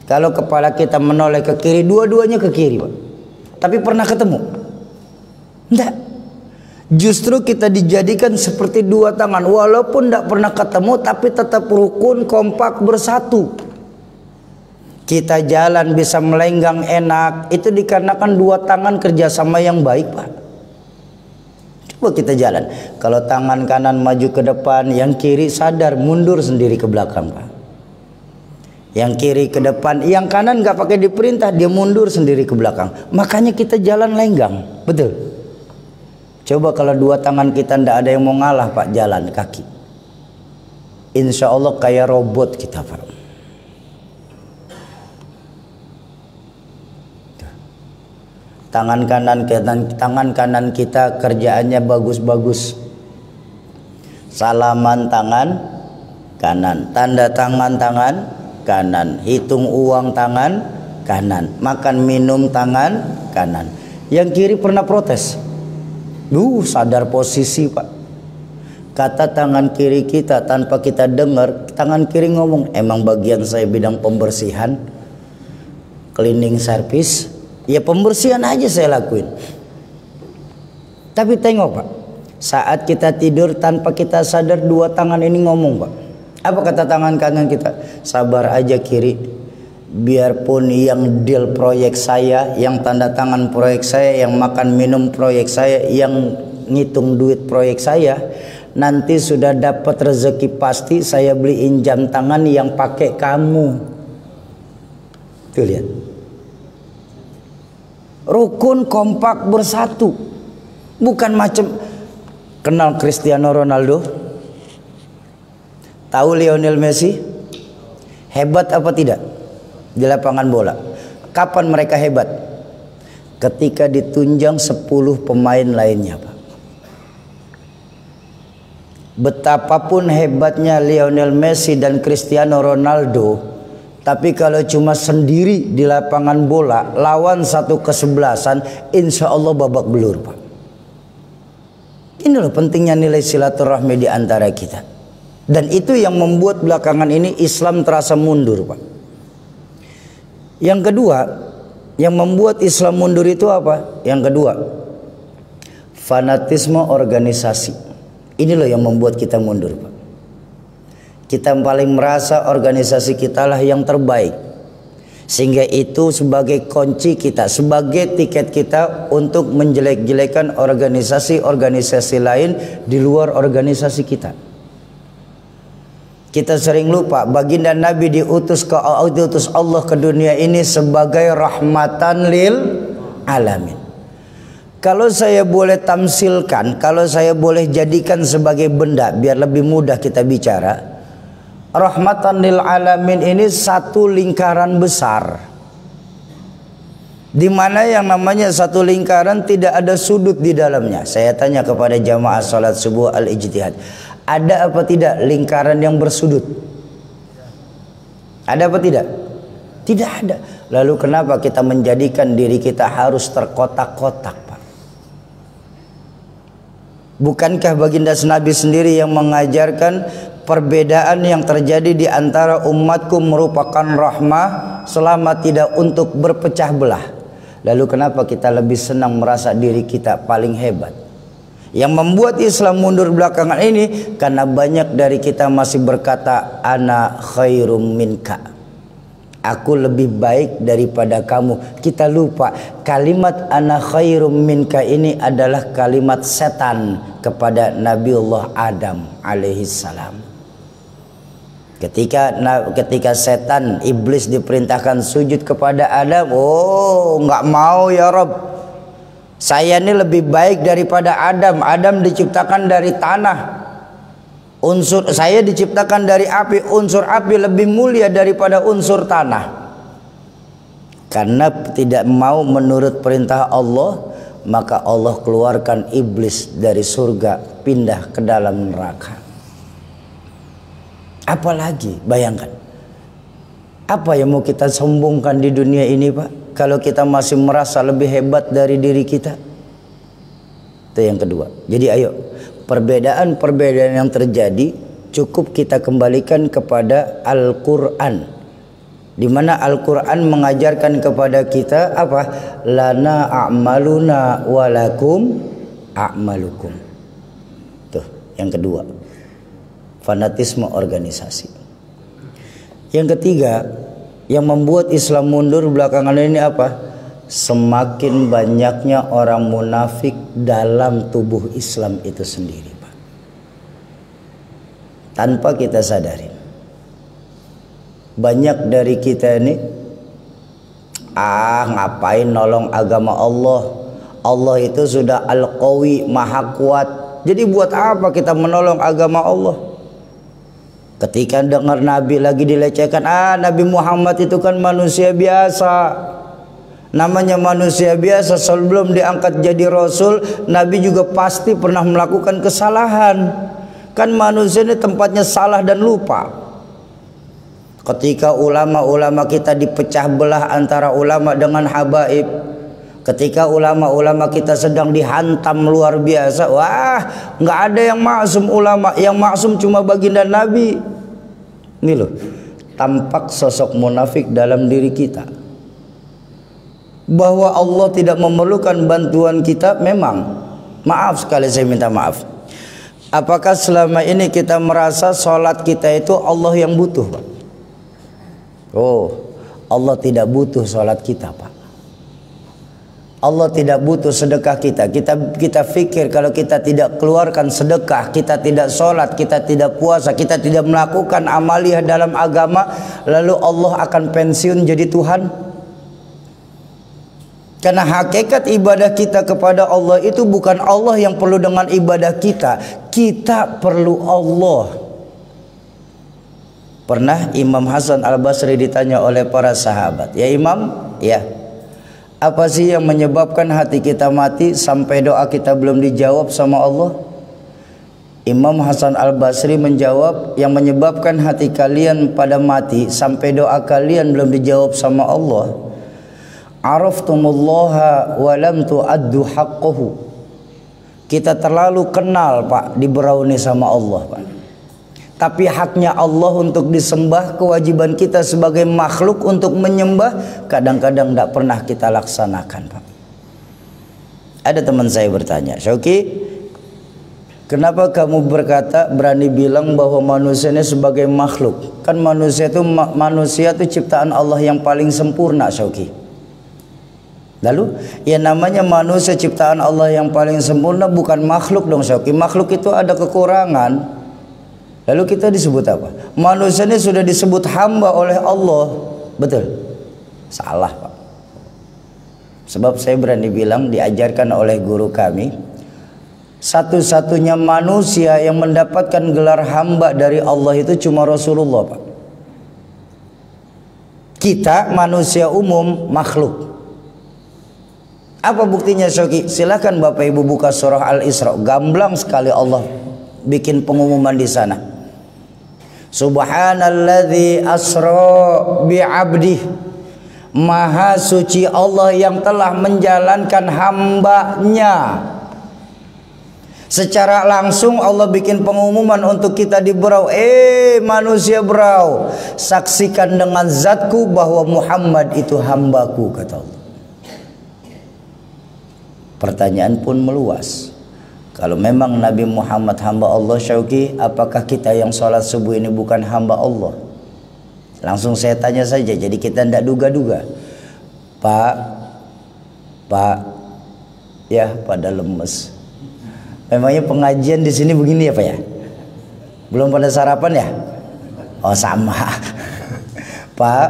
Kalau kepala kita menoleh ke kiri, dua-duanya ke kiri, Pak. Tapi pernah ketemu? Tidak. Justru kita dijadikan seperti 2 tangan, walaupun tidak pernah ketemu, tapi tetap rukun, kompak, bersatu. Kita jalan bisa melenggang enak, itu dikarenakan 2 tangan kerjasama yang baik, Pak. Coba kita jalan, kalau tangan kanan maju ke depan, yang kiri sadar mundur sendiri ke belakang, Pak. Yang kiri ke depan, yang kanan nggak pakai diperintah, dia mundur sendiri ke belakang. Makanya kita jalan lenggang, betul. Coba kalau 2 tangan kita ndak ada yang mau ngalah, Pak, jalan kaki. Insya Allah kayak robot kita, Pak. Tangan kanan kita kerjaannya bagus-bagus. Salaman tangan kanan, tanda tangan kanan, hitung uang tangan kanan, makan minum tangan kanan. Yang kiri pernah protes. Sadar posisi, Pak. Kata tangan kiri kita tanpa kita dengar, tangan kiri ngomong, emang bagian saya bidang pembersihan, cleaning service, ya pembersihan aja saya lakuin. Tapi tengok, Pak, saat kita tidur tanpa kita sadar 2 tangan ini ngomong, Pak. Apa kata tangan kanan kita? Sabar aja kiri. Biarpun yang deal proyek saya, yang tanda tangan proyek saya, yang makan minum proyek saya, yang ngitung duit proyek saya, nanti sudah dapat rezeki pasti saya beliin jam tangan yang pakai kamu. Tuh lihat. Rukun, kompak, bersatu. Bukan macam kenal Cristiano Ronaldo? Tahu Lionel Messi? Hebat apa tidak di lapangan bola? Kapan mereka hebat? Ketika ditunjang 10 pemain lainnya, Pak. Betapapun hebatnya Lionel Messi dan Cristiano Ronaldo, tapi kalau cuma sendiri di lapangan bola lawan satu kesebelasan, insya Allah babak belur, Pak. Inilah pentingnya nilai silaturahmi di antara kita. Dan itu yang membuat belakangan ini Islam terasa mundur, Pak. Yang kedua, yang membuat Islam mundur itu apa? Yang kedua, fanatisme organisasi. Ini loh yang membuat kita mundur, Pak. Kita paling merasa organisasi kita lah yang terbaik, sehingga itu sebagai kunci kita, sebagai tiket kita untuk menjelek-jelekan organisasi-organisasi lain di luar organisasi kita. Kita sering lupa baginda Nabi diutus Allah ke dunia ini sebagai rahmatan lil alamin. Kalau saya boleh tamsilkan, kalau saya boleh jadikan sebagai benda biar lebih mudah kita bicara, rahmatan lil alamin ini satu lingkaran besar, di mana yang namanya satu lingkaran tidak ada sudut di dalamnya. Saya tanya kepada jamaah salat subuh al-ijtihad, ada apa tidak lingkaran yang bersudut? Ada apa tidak? Tidak ada. Lalu kenapa kita menjadikan diri kita harus terkotak-kotak, Pak? Bukankah baginda Nabi sendiri yang mengajarkan perbedaan yang terjadi di antara umatku merupakan rahmah selama tidak untuk berpecah belah. Lalu kenapa kita lebih senang merasa diri kita paling hebat? Yang membuat Islam mundur belakangan ini karena banyak dari kita masih berkata ana khairum minka, aku lebih baik daripada kamu. Kita lupa kalimat ana khairum minka ini adalah kalimat setan kepada Nabiullah Adam alaihissalam. Ketika setan iblis diperintahkan sujud kepada Adam, oh nggak mau ya Rob, saya ini lebih baik daripada Adam. Adam diciptakan dari tanah, unsur saya diciptakan dari api, unsur api lebih mulia daripada unsur tanah. Karena tidak mau menurut perintah Allah, maka Allah keluarkan iblis dari surga, pindah ke dalam neraka. Apalagi bayangkan, apa yang mau kita sombongkan di dunia ini Pak, kalau kita masih merasa lebih hebat dari diri kita? Itu yang kedua. Jadi ayo, perbedaan-perbedaan yang terjadi cukup kita kembalikan kepada Al-Quran, di mana Al-Quran mengajarkan kepada kita apa? Lana a'maluna walakum a'malukum. Tuh yang kedua, fanatisme organisasi. Yang ketiga, yang membuat Islam mundur belakangan ini apa? Semakin banyaknya orang munafik dalam tubuh Islam itu sendiri Pak. Tanpa kita sadari, banyak dari kita ini ngapain nolong agama Allah? Allah itu sudah Al-Qawi, Maha Kuat. Jadi buat apa kita menolong agama Allah? Ketika dengar Nabi lagi dilecehkan, Nabi Muhammad itu kan manusia biasa. Namanya manusia biasa, sebelum diangkat jadi Rasul, Nabi juga pasti pernah melakukan kesalahan. Kan manusia ini tempatnya salah dan lupa. Ketika ulama-ulama kita dipecah belah antara ulama dengan habaib, ketika ulama-ulama kita sedang dihantam luar biasa, wah nggak ada yang maksum ulama, yang maksum cuma baginda Nabi. Ini loh, tampak sosok munafik dalam diri kita. Bahwa Allah tidak memerlukan bantuan kita, memang. Maaf sekali saya minta maaf. Apakah selama ini kita merasa sholat kita itu Allah yang butuh Pak? Oh, Allah tidak butuh sholat kita Pak. Allah tidak butuh sedekah kita. Kita fikir kalau kita tidak keluarkan sedekah, kita tidak sholat, kita tidak puasa, kita tidak melakukan amaliyah dalam agama, lalu Allah akan pensiun jadi Tuhan. Karena hakikat ibadah kita kepada Allah itu bukan Allah yang perlu dengan ibadah kita. Kita perlu Allah. Pernah Imam Hasan Al-Basri ditanya oleh para sahabat, ya Imam, ya, apa sih yang menyebabkan hati kita mati sampai doa kita belum dijawab sama Allah? Imam Hasan Al-Basri menjawab, yang menyebabkan hati kalian pada mati sampai doa kalian belum dijawab sama Allah, araftumullaha wa lam tu'addu haqqahu. Kita terlalu kenal Pak, diberauni sama Allah Pak. Tapi haknya Allah untuk disembah, kewajiban kita sebagai makhluk untuk menyembah, kadang-kadang tidak pernah kita laksanakan Pak. Ada teman saya bertanya, Syauki, kenapa kamu berani bilang bahwa manusia ini sebagai makhluk? Kan manusia itu ciptaan Allah yang paling sempurna Syauki. Lalu ya namanya manusia ciptaan Allah yang paling sempurna bukan makhluk dong Syauki. Makhluk itu ada kekurangan. Lalu kita disebut apa? Manusia ini sudah disebut hamba oleh Allah. Betul? Salah Pak. Sebab saya berani bilang, diajarkan oleh guru kami, satu-satunya manusia yang mendapatkan gelar hamba dari Allah itu cuma Rasulullah Pak. Kita manusia umum, makhluk. Apa buktinya Syauki? Silakan Bapak Ibu buka surah Al-Isra. Gamblang sekali Allah bikin pengumuman di sana. Subhanalladzi asra bi'abdih. Maha suci Allah yang telah menjalankan hambanya. Secara langsung Allah bikin pengumuman untuk kita di Berau. Manusia Berau, saksikan dengan zatku bahwa Muhammad itu hambaku, kata Allah. Pertanyaan pun meluas. Kalau memang Nabi Muhammad hamba Allah, Syauqi, apakah kita yang sholat subuh ini bukan hamba Allah? Langsung saya tanya saja, jadi kita tidak duga-duga. Pak, ya pada lemes. Memangnya pengajian di sini begini ya Pak ya? Belum pada sarapan ya? Oh sama. Pak,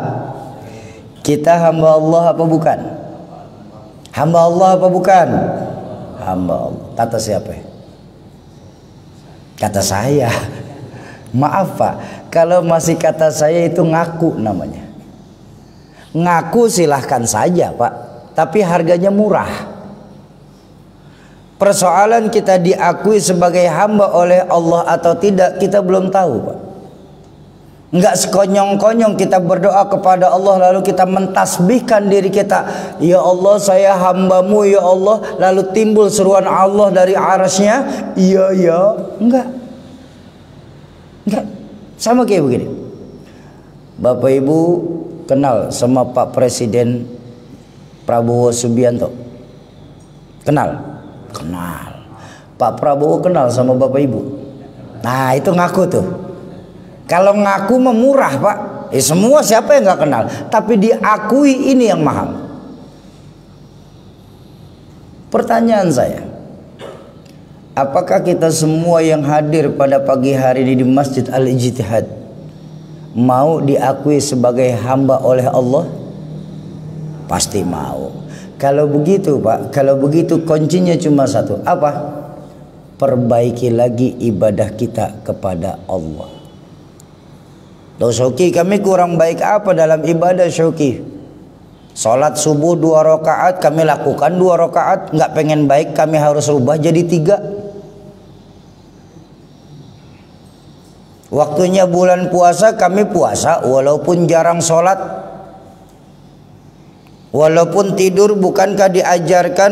kita hamba Allah apa bukan? Hamba Allah apa bukan? Hamba Allah. Kata siapa? Kata saya. Maaf Pak, kalau masih kata saya itu ngaku namanya. Ngaku silahkan saja Pak, tapi harganya murah. Persoalan kita diakui sebagai hamba oleh Allah atau tidak, kita belum tahu Pak. Enggak sekonyong-konyong kita berdoa kepada Allah lalu kita mentasbihkan diri kita, ya Allah saya hambamu ya Allah, lalu timbul seruan Allah dari arasnya, iya. Enggak, sama kayak begini. Bapak Ibu kenal sama Pak Presiden Prabowo Subianto? Kenal? Pak Prabowo kenal sama Bapak Ibu? Nah itu ngaku tuh. Kalau ngaku memurah Pak, semua siapa yang nggak kenal, tapi diakui ini yang mahal. Pertanyaan saya, apakah kita semua yang hadir pada pagi hari ini di Masjid Al-Ijtihad mau diakui sebagai hamba oleh Allah? Pasti mau. Kalau begitu Pak, kalau begitu kuncinya cuma satu. Apa? Perbaiki lagi ibadah kita kepada Allah. Loh Syauqi, kami kurang baik apa dalam ibadah Syauqi? Salat subuh 2 rakaat kami lakukan 2 rakaat, nggak pengen baik kami harus ubah jadi 3. Waktunya bulan puasa kami puasa walaupun jarang sholat. Walaupun tidur, bukankah diajarkan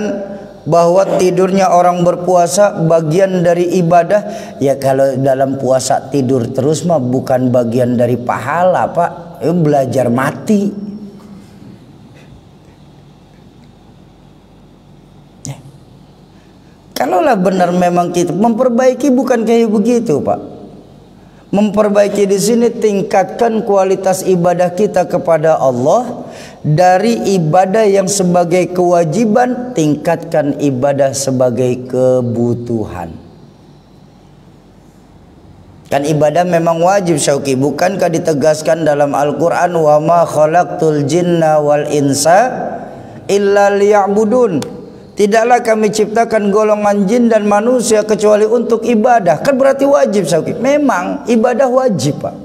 bahwa tidurnya orang berpuasa bagian dari ibadah? Ya kalau dalam puasa tidur terus mah bukan bagian dari pahala Pak, belajar mati. Ya. Kalaulah benar memang kita memperbaiki, bukan kayak begitu Pak. Memperbaiki di sini tingkatkan kualitas ibadah kita kepada Allah. Dari ibadah yang sebagai kewajiban, tingkatkan ibadah sebagai kebutuhan. Kan ibadah memang wajib Syauqi, bukankah ditegaskan dalam Al-Quran, wa ma khalaqtul jinna wal insa illa liya'budun. Tidaklah kami ciptakan golongan jin dan manusia kecuali untuk ibadah. Kan berarti wajib Syauqi. Memang ibadah wajib Pak.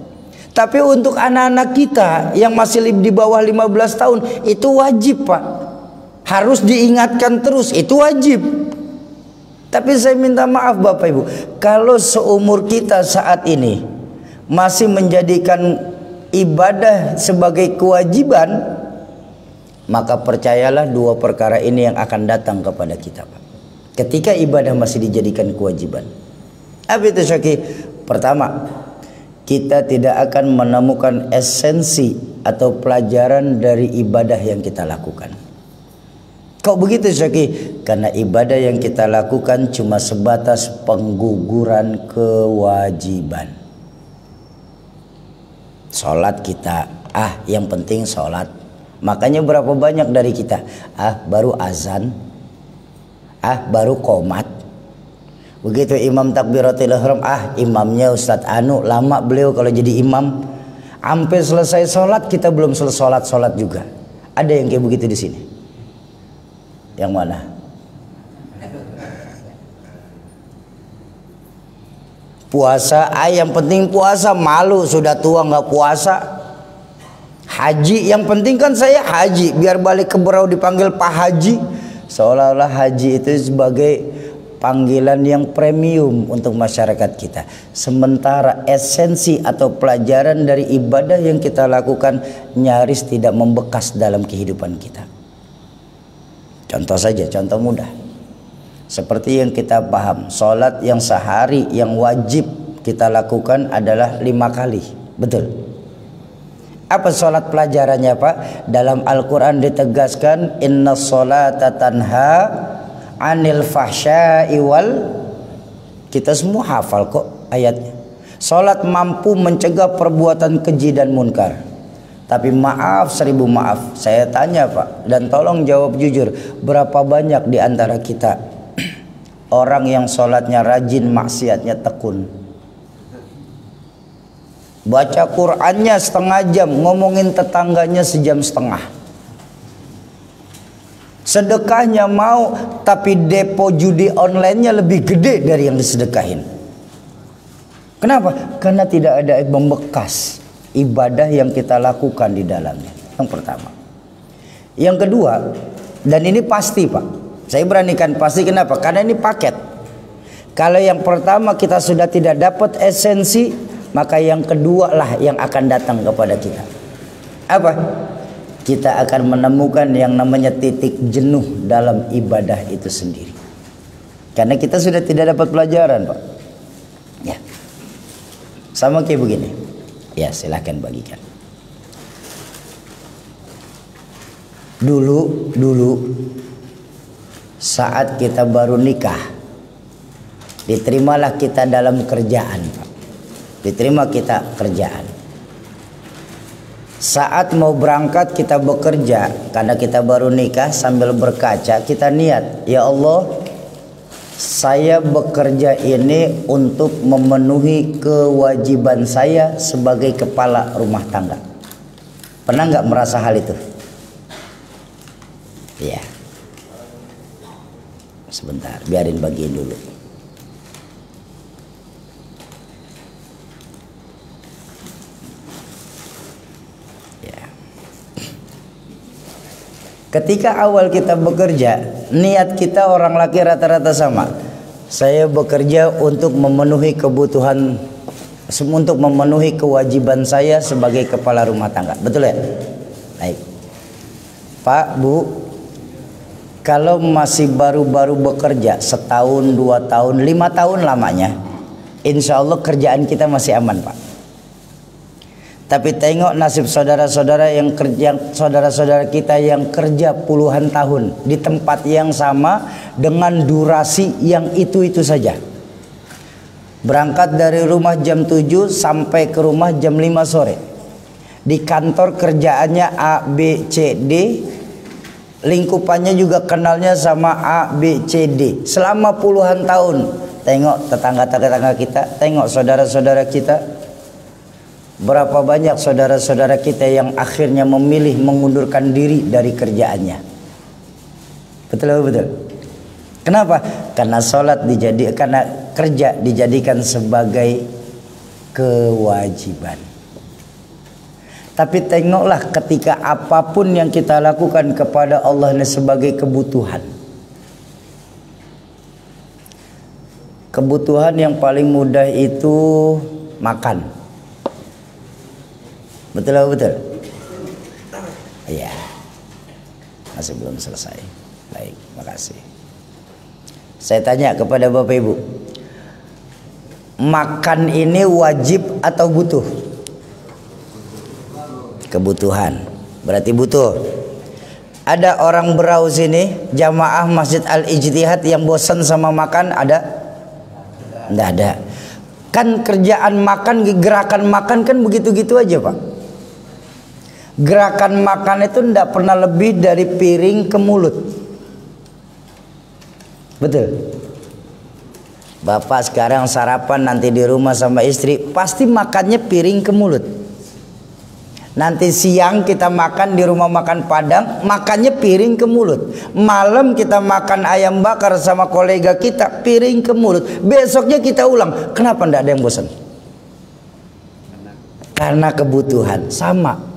Tapi untuk anak-anak kita yang masih di bawah 15 tahun itu wajib Pak. Harus diingatkan terus, itu wajib. Tapi saya minta maaf Bapak Ibu, kalau seumur kita saat ini masih menjadikan ibadah sebagai kewajiban, maka percayalah 2 perkara ini yang akan datang kepada kita Pak. Ketika ibadah masih dijadikan kewajiban. Apa itu Syauqi? Pertama, kita tidak akan menemukan esensi atau pelajaran dari ibadah yang kita lakukan. Kok begitu Syauqi? Karena ibadah yang kita lakukan cuma sebatas pengguguran kewajiban. Sholat kita, yang penting sholat. Makanya berapa banyak dari kita, baru azan, baru qomat. Begitu imam takbiratul ihram, imamnya Ustadz Anu, lama beliau kalau jadi imam. Sampai selesai sholat kita belum selesai sholat juga. Ada yang kayak begitu di sini? Yang mana? Puasa, yang penting puasa, malu sudah tua nggak puasa. Haji, yang penting kan saya haji, biar balik ke Berau dipanggil Pak Haji. Seolah-olah haji itu sebagai panggilan yang premium untuk masyarakat kita. Sementara esensi atau pelajaran dari ibadah yang kita lakukan nyaris tidak membekas dalam kehidupan kita. Contoh saja, contoh mudah. Seperti yang kita paham, sholat yang sehari yang wajib kita lakukan adalah 5 kali. Betul. Apa sholat pelajarannya Pak? Dalam Al-Quran ditegaskan, inna sholata tanha anil fahsya'i wal. Kita semua hafal kok ayatnya. Sholat mampu mencegah perbuatan keji dan munkar. Tapi maaf, 1000 maaf, saya tanya Pak, dan tolong jawab jujur, berapa banyak di antara kita orang yang sholatnya rajin, maksiatnya tekun? Baca Qur'annya setengah jam, ngomongin tetangganya sejam setengah. Sedekahnya mau, tapi depo judi online-nya lebih gede dari yang disedekahin. Kenapa? Karena tidak ada membekas ibadah yang kita lakukan di dalamnya. Yang pertama. Yang kedua, dan ini pasti Pak, saya beranikan pasti. Kenapa? Karena ini paket. Kalau yang pertama kita sudah tidak dapat esensi, maka yang kedua lah yang akan datang kepada kita. Apa? Kita akan menemukan yang namanya titik jenuh dalam ibadah itu sendiri. Karena kita sudah tidak dapat pelajaran Pak. Ya. Sama kayak begini. Ya, silahkan bagikan. Dulu saat kita baru nikah, diterimalah kita dalam kerjaan Pak. Diterima kita kerjaan. Saat mau berangkat kita bekerja, karena kita baru nikah, sambil berkaca kita niat, ya Allah, saya bekerja ini untuk memenuhi kewajiban saya sebagai kepala rumah tangga. Pernah nggak merasa hal itu? Ya. Sebentar, biarin bagiin dulu. Ketika awal kita bekerja, niat kita orang laki rata-rata sama. Saya bekerja untuk memenuhi kebutuhan, untuk memenuhi kewajiban saya sebagai kepala rumah tangga. Betul ya? Baik. Pak, Bu, kalau masih baru-baru bekerja, 1 tahun, 2 tahun, 5 tahun lamanya, insya Allah kerjaan kita masih aman Pak. Tapi tengok nasib saudara-saudara yang kerja, saudara-saudara kita yang kerja puluhan tahun di tempat yang sama dengan durasi yang itu-itu saja. Berangkat dari rumah jam 7 sampai ke rumah jam 5 sore. Di kantor kerjaannya A, B, C, D. Lingkupannya juga kenalnya sama A, B, C, D. Selama puluhan tahun. Tengok tetangga-tetangga kita, tengok saudara-saudara kita. Berapa banyak saudara-saudara kita yang akhirnya memilih mengundurkan diri dari kerjaannya. Betul. Kenapa? Karena karena kerja dijadikan sebagai kewajiban. Tapi tengoklah ketika apapun yang kita lakukan kepada Allah ini sebagai kebutuhan. Kebutuhan yang paling mudah itu makan. Betul. Iya. Masih belum selesai. Baik, makasih. Saya tanya kepada Bapak Ibu, makan ini wajib atau butuh? Kebutuhan. Berarti butuh. Ada orang beraus ini, jamaah Masjid Al-Ijtihad yang bosan sama makan, ada? Tidak ada. Kan kerjaan makan, gerakan makan kan begitu-gitu aja Pak. Gerakan makan itu tidak pernah lebih dari piring ke mulut. Betul. Bapak sekarang sarapan nanti di rumah sama istri, pasti makannya piring ke mulut. Nanti siang kita makan di rumah makan Padang, makannya piring ke mulut. Malam kita makan ayam bakar sama kolega kita, piring ke mulut. Besoknya kita ulang. Kenapa tidak ada yang bosan? Karena kebutuhan. Sama.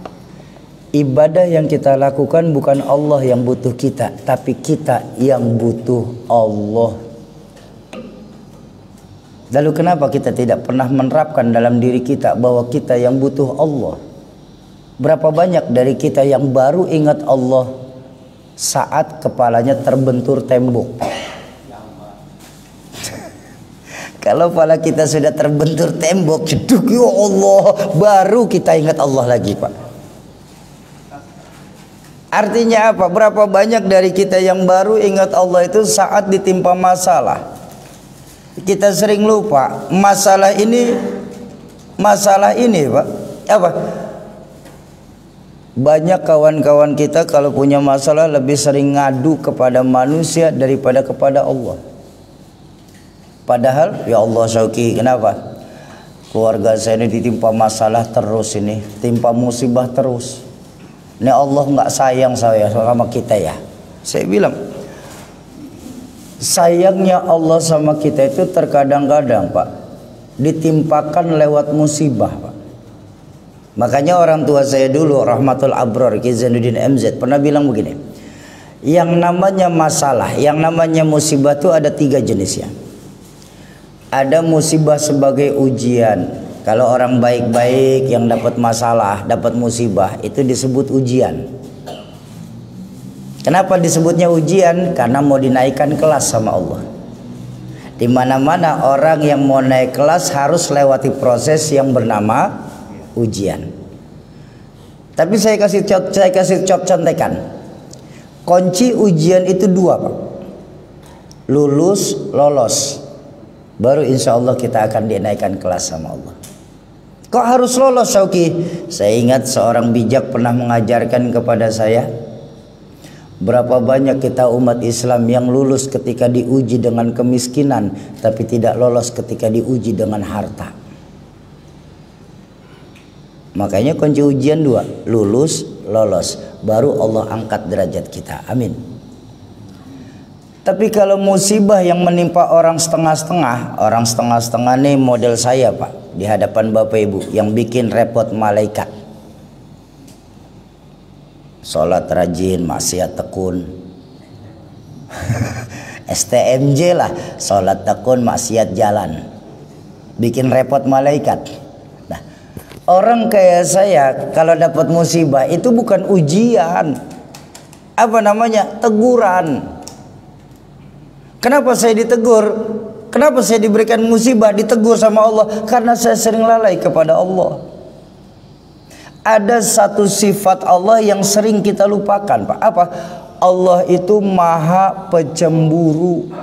Ibadah yang kita lakukan bukan Allah yang butuh kita, tapi kita yang butuh Allah. Lalu kenapa kita tidak pernah menerapkan dalam diri kita bahwa kita yang butuh Allah? Berapa banyak dari kita yang baru ingat Allah saat kepalanya terbentur tembok? Kalau pala kita sudah terbentur tembok, jeduk, ya Allah, baru kita ingat Allah lagi, Pak. Artinya apa? Berapa banyak dari kita yang baru ingat Allah itu saat ditimpa masalah. Kita sering lupa masalah ini, Pak. Apa? Banyak kawan-kawan kita kalau punya masalah lebih sering ngadu kepada manusia daripada kepada Allah. Padahal, ya Allah Syauki, kenapa? Keluarga saya ini ditimpa masalah terus ini, timpa musibah terus. Ini Allah nggak sayang saya sama kita ya. Saya bilang, sayangnya Allah sama kita itu terkadang-kadang, Pak, ditimpakan lewat musibah, Pak. Makanya orang tua saya dulu, Rahmatul Abror Ki Zainuddin MZ, pernah bilang begini, yang namanya masalah, yang namanya musibah itu ada 3 jenisnya. Ada musibah sebagai ujian. Kalau orang baik-baik yang dapat masalah, dapat musibah, itu disebut ujian. Kenapa disebutnya ujian? Karena mau dinaikkan kelas sama Allah. Di mana-mana orang yang mau naik kelas harus lewati proses yang bernama ujian. Tapi saya kasih contekan. Kunci ujian itu 2, Pak. Lulus, lolos. Baru insya Allah kita akan dinaikkan kelas sama Allah. Kok harus lolos, Syauki? Saya ingat seorang bijak pernah mengajarkan kepada saya, berapa banyak kita umat Islam yang lulus ketika diuji dengan kemiskinan, tapi tidak lolos ketika diuji dengan harta. Makanya kunci ujian 2, lulus, lolos, baru Allah angkat derajat kita. Amin. Tapi kalau musibah yang menimpa orang setengah-setengah, orang setengah-setengah nih model saya, Pak, di hadapan Bapak Ibu, yang bikin repot malaikat. Sholat rajin, maksiat tekun. STMJ lah, sholat tekun, maksiat jalan. Bikin repot malaikat. Nah, orang kayak saya kalau dapat musibah itu bukan ujian. Apa namanya? Teguran. Kenapa saya ditegur? Kenapa saya diberikan musibah, ditegur sama Allah? Karena saya sering lalai kepada Allah. Ada satu sifat Allah yang sering kita lupakan, Pak. Apa? Allah itu maha pecemburu.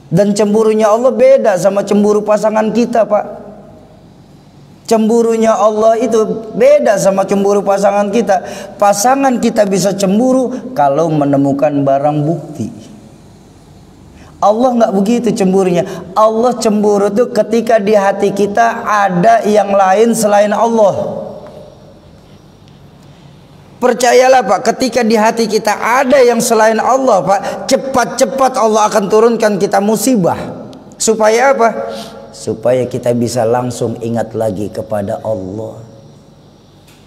Dan cemburunya Allah beda sama cemburu pasangan kita, Pak. Cemburunya Allah itu beda sama cemburu pasangan kita. Pasangan kita bisa cemburu kalau menemukan barang bukti. Allah nggak begitu cemburunya. Allah cemburu itu ketika di hati kita ada yang lain selain Allah. Percayalah, Pak, ketika di hati kita ada yang selain Allah, Pak, cepat-cepat Allah akan turunkan kita musibah. Supaya apa? Supaya kita bisa langsung ingat lagi kepada Allah.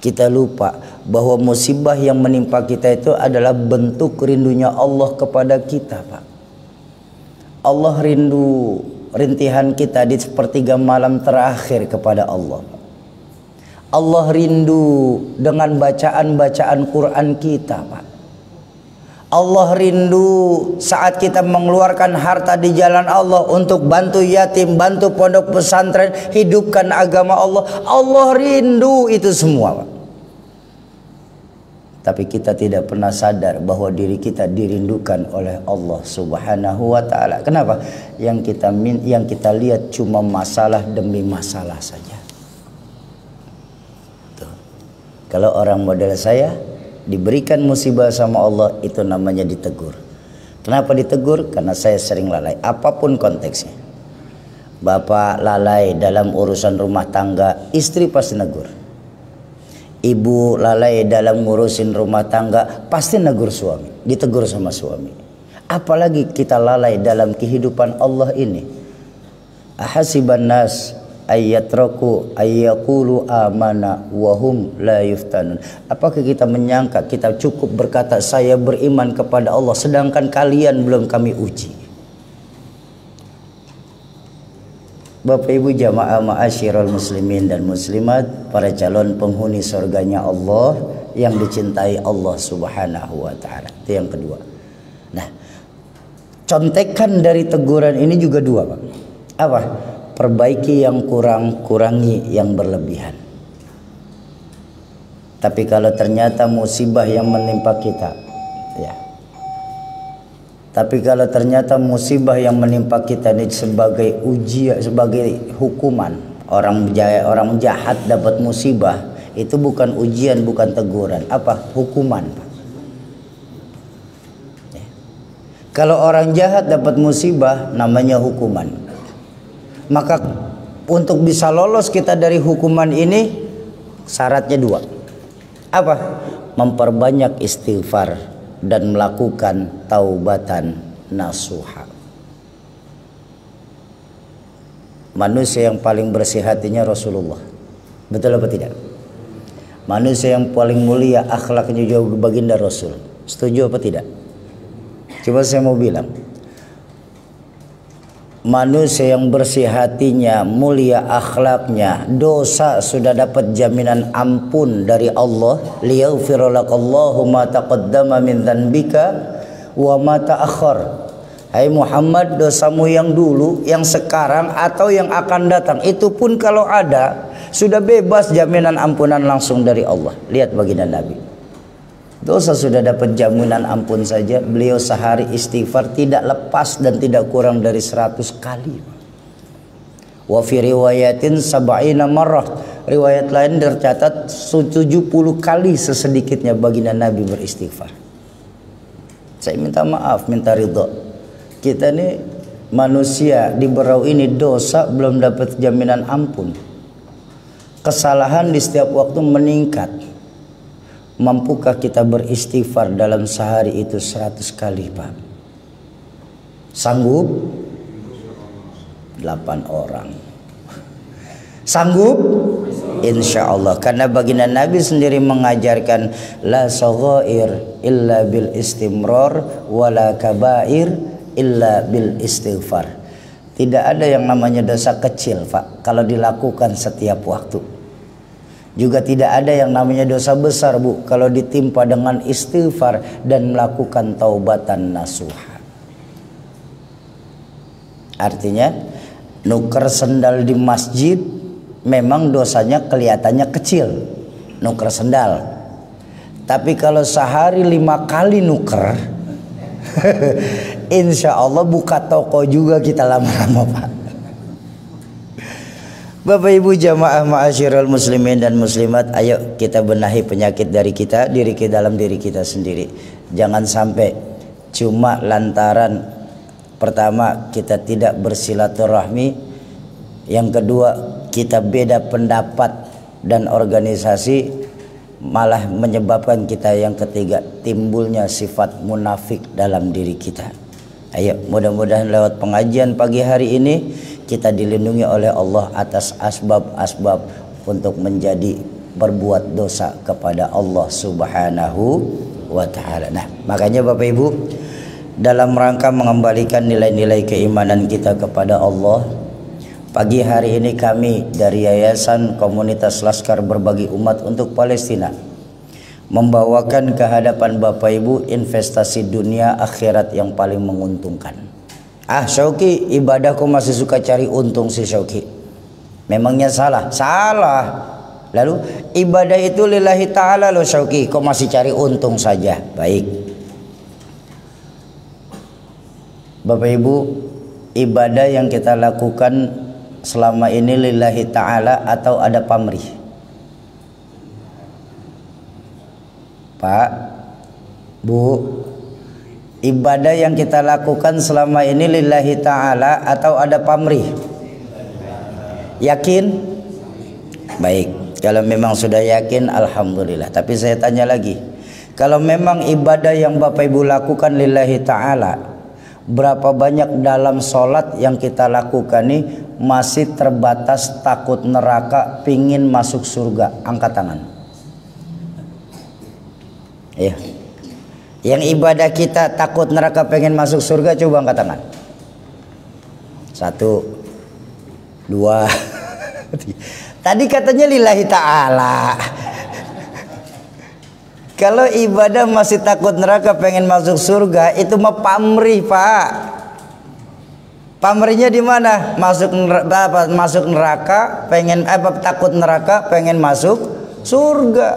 Kita lupa bahwa musibah yang menimpa kita itu adalah bentuk rindunya Allah kepada kita, Pak. Allah rindu rintihan kita di sepertiga malam terakhir kepada Allah. Allah rindu dengan bacaan-bacaan Quran kita, Pak. Allah rindu saat kita mengeluarkan harta di jalan Allah untuk bantu yatim, bantu pondok pesantren, hidupkan agama Allah. Allah rindu itu semua, Pak. Tapi kita tidak pernah sadar bahwa diri kita dirindukan oleh Allah Subhanahu wa ta'ala. Kenapa? Yang kita lihat cuma masalah demi masalah saja. Tuh. Kalau orang model saya diberikan musibah sama Allah, itu namanya ditegur. Kenapa ditegur? Karena saya sering lalai, apapun konteksnya. Bapak lalai dalam urusan rumah tangga, istri pasti negur. Ibu lalai dalam ngurusin rumah tangga, pasti negur suami, ditegur sama suami. Apalagi kita lalai dalam kehidupan Allah ini. Ahasiban nas ayyatraku ayyaqulu amana wa hum la yuftanun. Apakah kita menyangka kita cukup berkata saya beriman kepada Allah sedangkan kalian belum kami uji? Bapak Ibu jamaah ma'asyiral muslimin dan muslimat, para calon penghuni surganya Allah yang dicintai Allah Subhanahu wa ta'ala. Itu yang kedua. Nah, contekan dari teguran ini juga 2, Pak. Apa? Perbaiki yang kurang, kurangi yang berlebihan. Tapi kalau ternyata musibah yang menimpa kita, ya. Tapi kalau ternyata musibah yang menimpa kita ini sebagai ujian, sebagai hukuman, orang jahat dapat musibah, itu bukan ujian, bukan teguran. Apa? Hukuman. Ya. Kalau orang jahat dapat musibah, namanya hukuman. Maka untuk bisa lolos kita dari hukuman ini, syaratnya dua. Apa? Memperbanyak istighfar dan melakukan taubatan nasuha. Manusia yang paling bersih hatinya Rasulullah. Betul apa tidak? Manusia yang paling mulia akhlaknya jauh baginda Rasul. Setuju apa tidak? Coba saya mau bilang, manusia yang bersih hatinya, mulia akhlaknya, dosa sudah dapat jaminan ampun dari Allah. Liyaghfira lakallahu ma taqaddama min dzanbika wa ma ta'akhkhar. Hai Muhammad, dosamu yang dulu, yang sekarang atau yang akan datang, itu pun kalau ada, sudah bebas jaminan ampunan langsung dari Allah. Lihat baginda Nabi. Dosa sudah dapat jaminan ampun saja, beliau sehari istighfar tidak lepas dan tidak kurang dari 100 kali. Wa fi riwayatin sab'ina marrah. Riwayat lain tercatat 70 kali sesedikitnya baginda Nabi beristighfar. Saya minta maaf, minta ridha. Kita ini manusia di berau ini dosa belum dapat jaminan ampun. Kesalahan di setiap waktu meningkat. Mampukah kita beristighfar dalam sehari itu 100 kali, Pak? Sanggup? 8 orang. Sanggup? Insya Allah. Karena baginda Nabi sendiri mengajarkan la saghair illa bil istimrar wala kabair illa bil istighfar. Tidak ada yang namanya dosa kecil, Pak, kalau dilakukan setiap waktu. Juga tidak ada yang namanya dosa besar, Bu, kalau ditimpa dengan istighfar dan melakukan taubatan nasuha. Artinya, nuker sendal di masjid memang dosanya kelihatannya kecil, nuker sendal. Tapi kalau sehari 5 kali nuker, insya Allah buka toko juga kita lama-lama, Pak. Bapak Ibu jamaah ma'asyiral muslimin dan muslimat, ayo kita benahi penyakit dari kita, dalam diri kita sendiri. Jangan sampai cuma lantaran pertama kita tidak bersilaturahmi, yang kedua kita beda pendapat dan organisasi, malah menyebabkan kita yang ketiga timbulnya sifat munafik dalam diri kita. Ayo mudah-mudahan lewat pengajian pagi hari ini kita dilindungi oleh Allah atas asbab-asbab untuk menjadi berbuat dosa kepada Allah Subhanahu wa ta'ala. Nah, makanya Bapak Ibu, dalam rangka mengembalikan nilai-nilai keimanan kita kepada Allah, pagi hari ini kami dari Yayasan Komunitas Laskar Berbagi Umat untuk Palestina membawakan ke hadapan Bapak Ibu investasi dunia akhirat yang paling menguntungkan. Syauki, ibadah kok masih suka cari untung si Syauki? Memangnya salah? Salah. Lalu ibadah itu lillahi ta'ala loh Syauki, kok masih cari untung saja? Baik Bapak Ibu, ibadah yang kita lakukan selama ini lillahi ta'ala atau ada pamrih? Pak, Bu, ibadah yang kita lakukan selama ini lillahi ta'ala atau ada pamrih? Yakin? Baik, kalau memang sudah yakin alhamdulillah. Tapi saya tanya lagi, kalau memang ibadah yang Bapak Ibu lakukan lillahi ta'ala, berapa banyak dalam sholat yang kita lakukan nih masih terbatas takut neraka, pingin masuk surga? Angkat tangan. Ya. Yang ibadah kita takut neraka pengen masuk surga, coba angkat tangan. 1, 2. Tadi katanya lillahi ta'ala. Kalau ibadah masih takut neraka pengen masuk surga, itu mah pamrih, Pak. Pamrihnya di mana? Masuk neraka, pengen takut neraka, pengen masuk surga.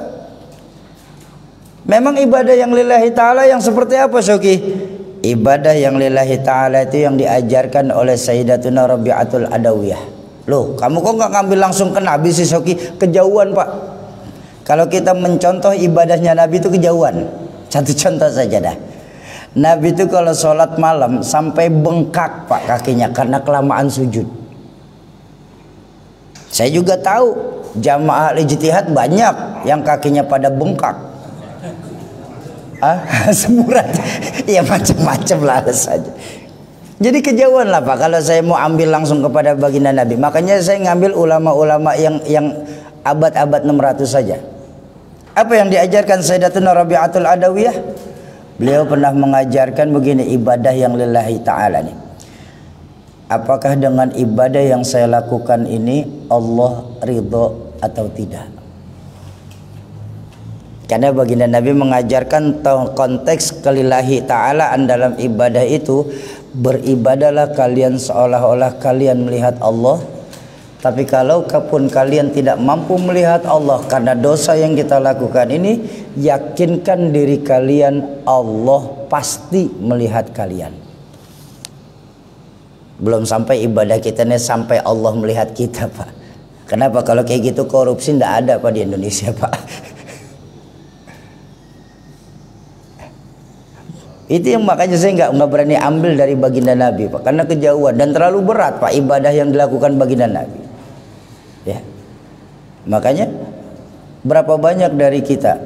Memang ibadah yang lillahi ta'ala yang seperti apa, Syuki? Ibadah yang lillahi ta'ala itu yang diajarkan oleh Sayyidatuna Rabi'atul Adawiyah. Loh, kamu kok nggak ngambil langsung ke Nabi sih, Syuki? Kejauhan, Pak. Kalau kita mencontoh ibadahnya Nabi itu kejauhan. Satu contoh saja dah. Nabi itu kalau sholat malam sampai bengkak Pak kakinya karena kelamaan sujud. Saya juga tahu jamaah ijtihad banyak yang kakinya pada bengkak. Semurat. Ya macam-macam lah saja. Jadi kejauhan lah Pak kalau saya mau ambil langsung kepada baginda Nabi. Makanya saya ngambil ulama-ulama yang abad-abad 600 saja. Apa yang diajarkan Sayyidatuna Rabi'atul Adawiyah? Beliau pernah mengajarkan begini, ibadah yang lillahi ta'ala nih. Apakah dengan ibadah yang saya lakukan ini Allah ridho atau tidak? Karena baginda Nabi mengajarkan konteks kelillahi ta'alaan dalam ibadah itu, beribadahlah kalian seolah-olah kalian melihat Allah. Tapi kalau pun kalian tidak mampu melihat Allah karena dosa yang kita lakukan ini, yakinkan diri kalian Allah pasti melihat kalian. Belum sampai ibadah kita ini sampai Allah melihat kita, Pak. Kenapa? Kalau kayak gitu korupsi tidak ada Pak di Indonesia, Pak. Itu yang makanya saya nggak berani ambil dari baginda Nabi, Pak, karena kejauhan dan terlalu berat Pak ibadah yang dilakukan baginda Nabi. Ya, makanya berapa banyak dari kita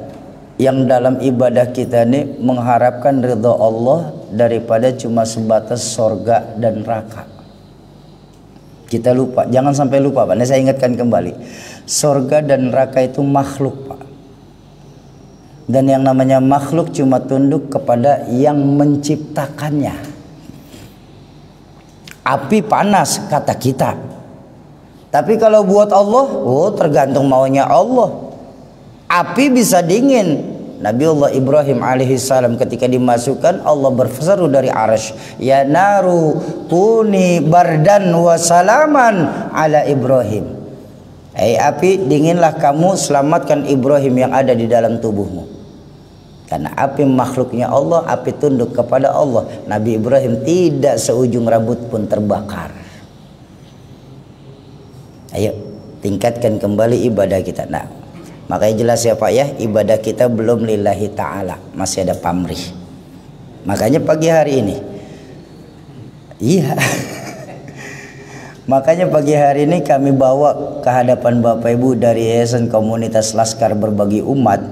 yang dalam ibadah kita ini mengharapkan ridha Allah daripada cuma sebatas sorga dan neraka. Kita lupa, jangan sampai lupa Pak. Ini saya ingatkan kembali, sorga dan neraka itu makhluk Pak. Dan yang namanya makhluk cuma tunduk kepada yang menciptakannya. Api panas kata kita. Tapi kalau buat Allah, tergantung maunya Allah. Api bisa dingin. Nabiullah Ibrahim alaihissalam ketika dimasukkan, Allah berseru dari arsy, ya naru kuni bardan wa salaman ala Ibrahim. Hei api, dinginlah kamu, selamatkan Ibrahim yang ada di dalam tubuhmu. Karena api makhluknya Allah, api tunduk kepada Allah. Nabi Ibrahim tidak seujung rambut pun terbakar. Ayo tingkatkan kembali ibadah kita. Nah, makanya jelas ya Pak ya, ibadah kita belum lillahi ta'ala, masih ada pamrih. Makanya pagi hari ini, iya, makanya pagi hari ini kami bawa ke hadapan Bapak Ibu dari Yayasan Komunitas Laskar Berbagi Umat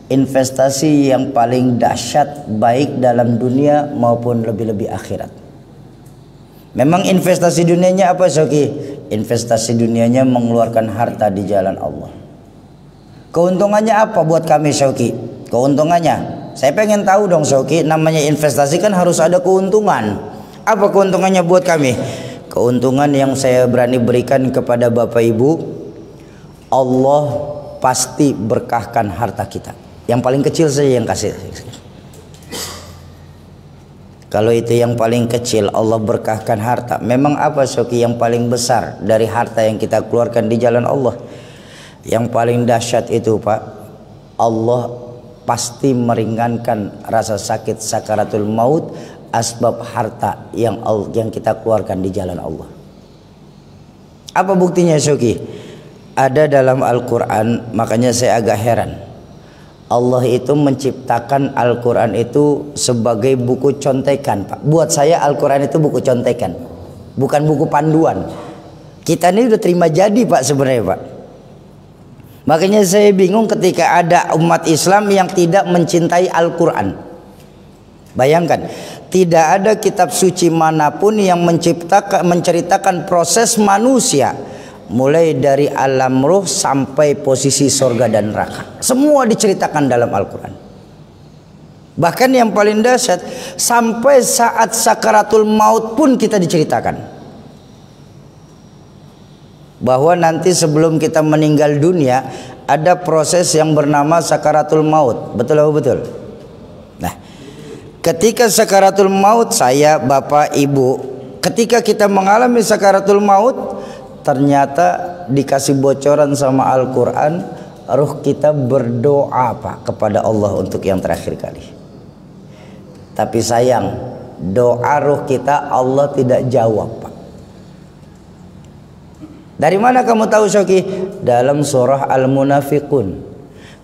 investasi yang paling dahsyat baik dalam dunia maupun lebih-lebih akhirat. Memang investasi dunianya apa Soki? Investasi dunianya mengeluarkan harta di jalan Allah. Keuntungannya apa buat kami Soki? Keuntungannya, saya pengen tahu dong Soki, namanya investasi kan harus ada keuntungan. Apa keuntungannya buat kami? Keuntungan yang saya berani berikan kepada Bapak Ibu, Allah pasti berkahkan harta kita. Yang paling kecil saja yang kasih. Kalau itu yang paling kecil, Allah berkahkan harta. Memang apa Soki yang paling besar dari harta yang kita keluarkan di jalan Allah? Yang paling dahsyat itu Pak, Allah pasti meringankan rasa sakit sakaratul maut asbab harta yang kita keluarkan di jalan Allah. Apa buktinya Soki? Ada dalam Al-Quran, makanya saya agak heran. Allah itu menciptakan Al-Quran itu sebagai buku contekan Pak. Buat saya Al-Quran itu buku contekan, bukan buku panduan. Kita ini udah terima jadi Pak sebenarnya Pak. Makanya saya bingung ketika ada umat Islam yang tidak mencintai Al-Quran. Bayangkan, tidak ada kitab suci manapun yang menceritakan proses manusia mulai dari alam ruh sampai posisi surga dan neraka. Semua diceritakan dalam Al-Quran. Bahkan yang paling dahsyat, sampai saat sakaratul maut pun kita diceritakan. Bahwa nanti sebelum kita meninggal dunia, ada proses yang bernama sakaratul maut. Betul atau betul? Nah, ketika sakaratul maut, saya, Bapak, Ibu, ketika kita mengalami sakaratul maut, ternyata dikasih bocoran sama Al-Quran, ruh kita berdoa Pak kepada Allah untuk yang terakhir kali. Tapi sayang, doa ruh kita Allah tidak jawab Pak. Dari mana kamu tahu Syauki? Dalam surah Al-Munafiqun.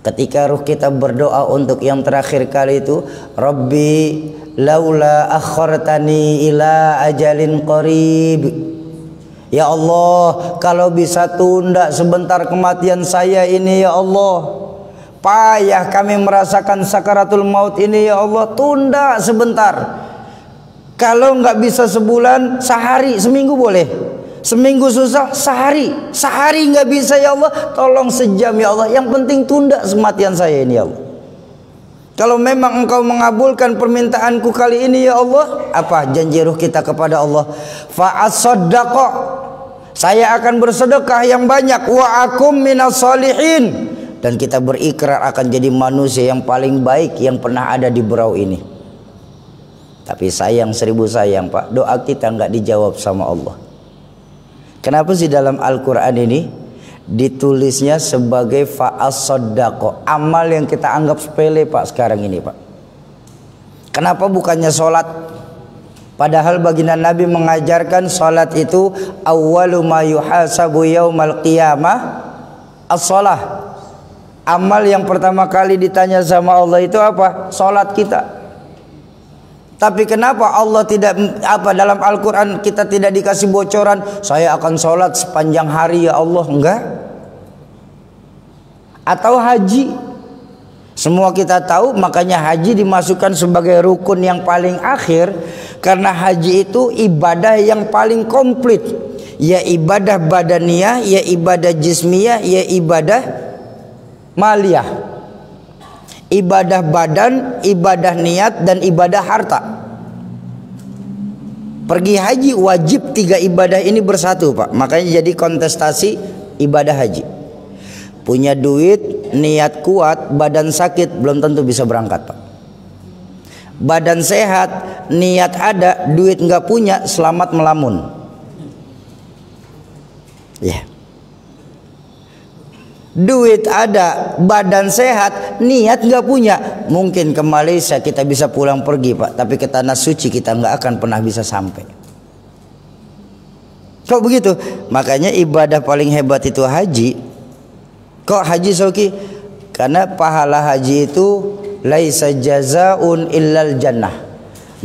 Ketika ruh kita berdoa untuk yang terakhir kali itu, Rabbi laula akhartani ila ajalin qarib. Ya Allah, kalau bisa tunda sebentar kematian saya ini ya Allah. Payah kami merasakan sakaratul maut ini ya Allah, tunda sebentar. Kalau nggak bisa sebulan, sehari, seminggu boleh. Seminggu susah, sehari nggak bisa ya Allah, tolong sejam ya Allah. Yang penting tunda kematian saya ini ya Allah. Kalau memang engkau mengabulkan permintaanku kali ini ya Allah, apa janji ruh kita kepada Allah? Fa'asaddaqa, saya akan bersedekah yang banyak, wa akum minas solihin, dan kita berikrar akan jadi manusia yang paling baik yang pernah ada di Berau ini. Tapi sayang, seribu sayang Pak, doa kita nggak dijawab sama Allah. Kenapa sih dalam Al-Quran ini ditulisnya sebagai fa'as-soddaqo, amal yang kita anggap sepele Pak sekarang ini Pak? Kenapa bukannya sholat? Padahal baginda Nabi mengajarkan sholat itu awwalu ma yuhasabu yaumal qiyamah as-sholah. Amal yang pertama kali ditanya sama Allah itu apa? Sholat kita. Tapi kenapa Allah tidak, dalam Al-Quran kita tidak dikasih bocoran saya akan sholat sepanjang hari ya Allah? Enggak. Atau haji, semua kita tahu, makanya haji dimasukkan sebagai rukun yang paling akhir, karena haji itu ibadah yang paling komplit. Ya ibadah badaniyah, ya ibadah jismiyah, ya ibadah maliyah. Ibadah badan, ibadah niat, dan ibadah harta. Pergi haji wajib 3 ibadah ini bersatu Pak. Makanya jadi kontestasi ibadah haji. Punya duit, niat kuat, badan sakit, belum tentu bisa berangkat Pak. Badan sehat, niat ada, duit nggak punya, selamat melamun. Ya. Duit ada, badan sehat, niat nggak punya, mungkin ke Malaysia kita bisa pulang pergi Pak, tapi ke tanah suci kita nggak akan pernah bisa sampai. Kok begitu? Makanya ibadah paling hebat itu haji. Kok haji Soki? Karena pahala haji itu laisa jazaun illal jannah.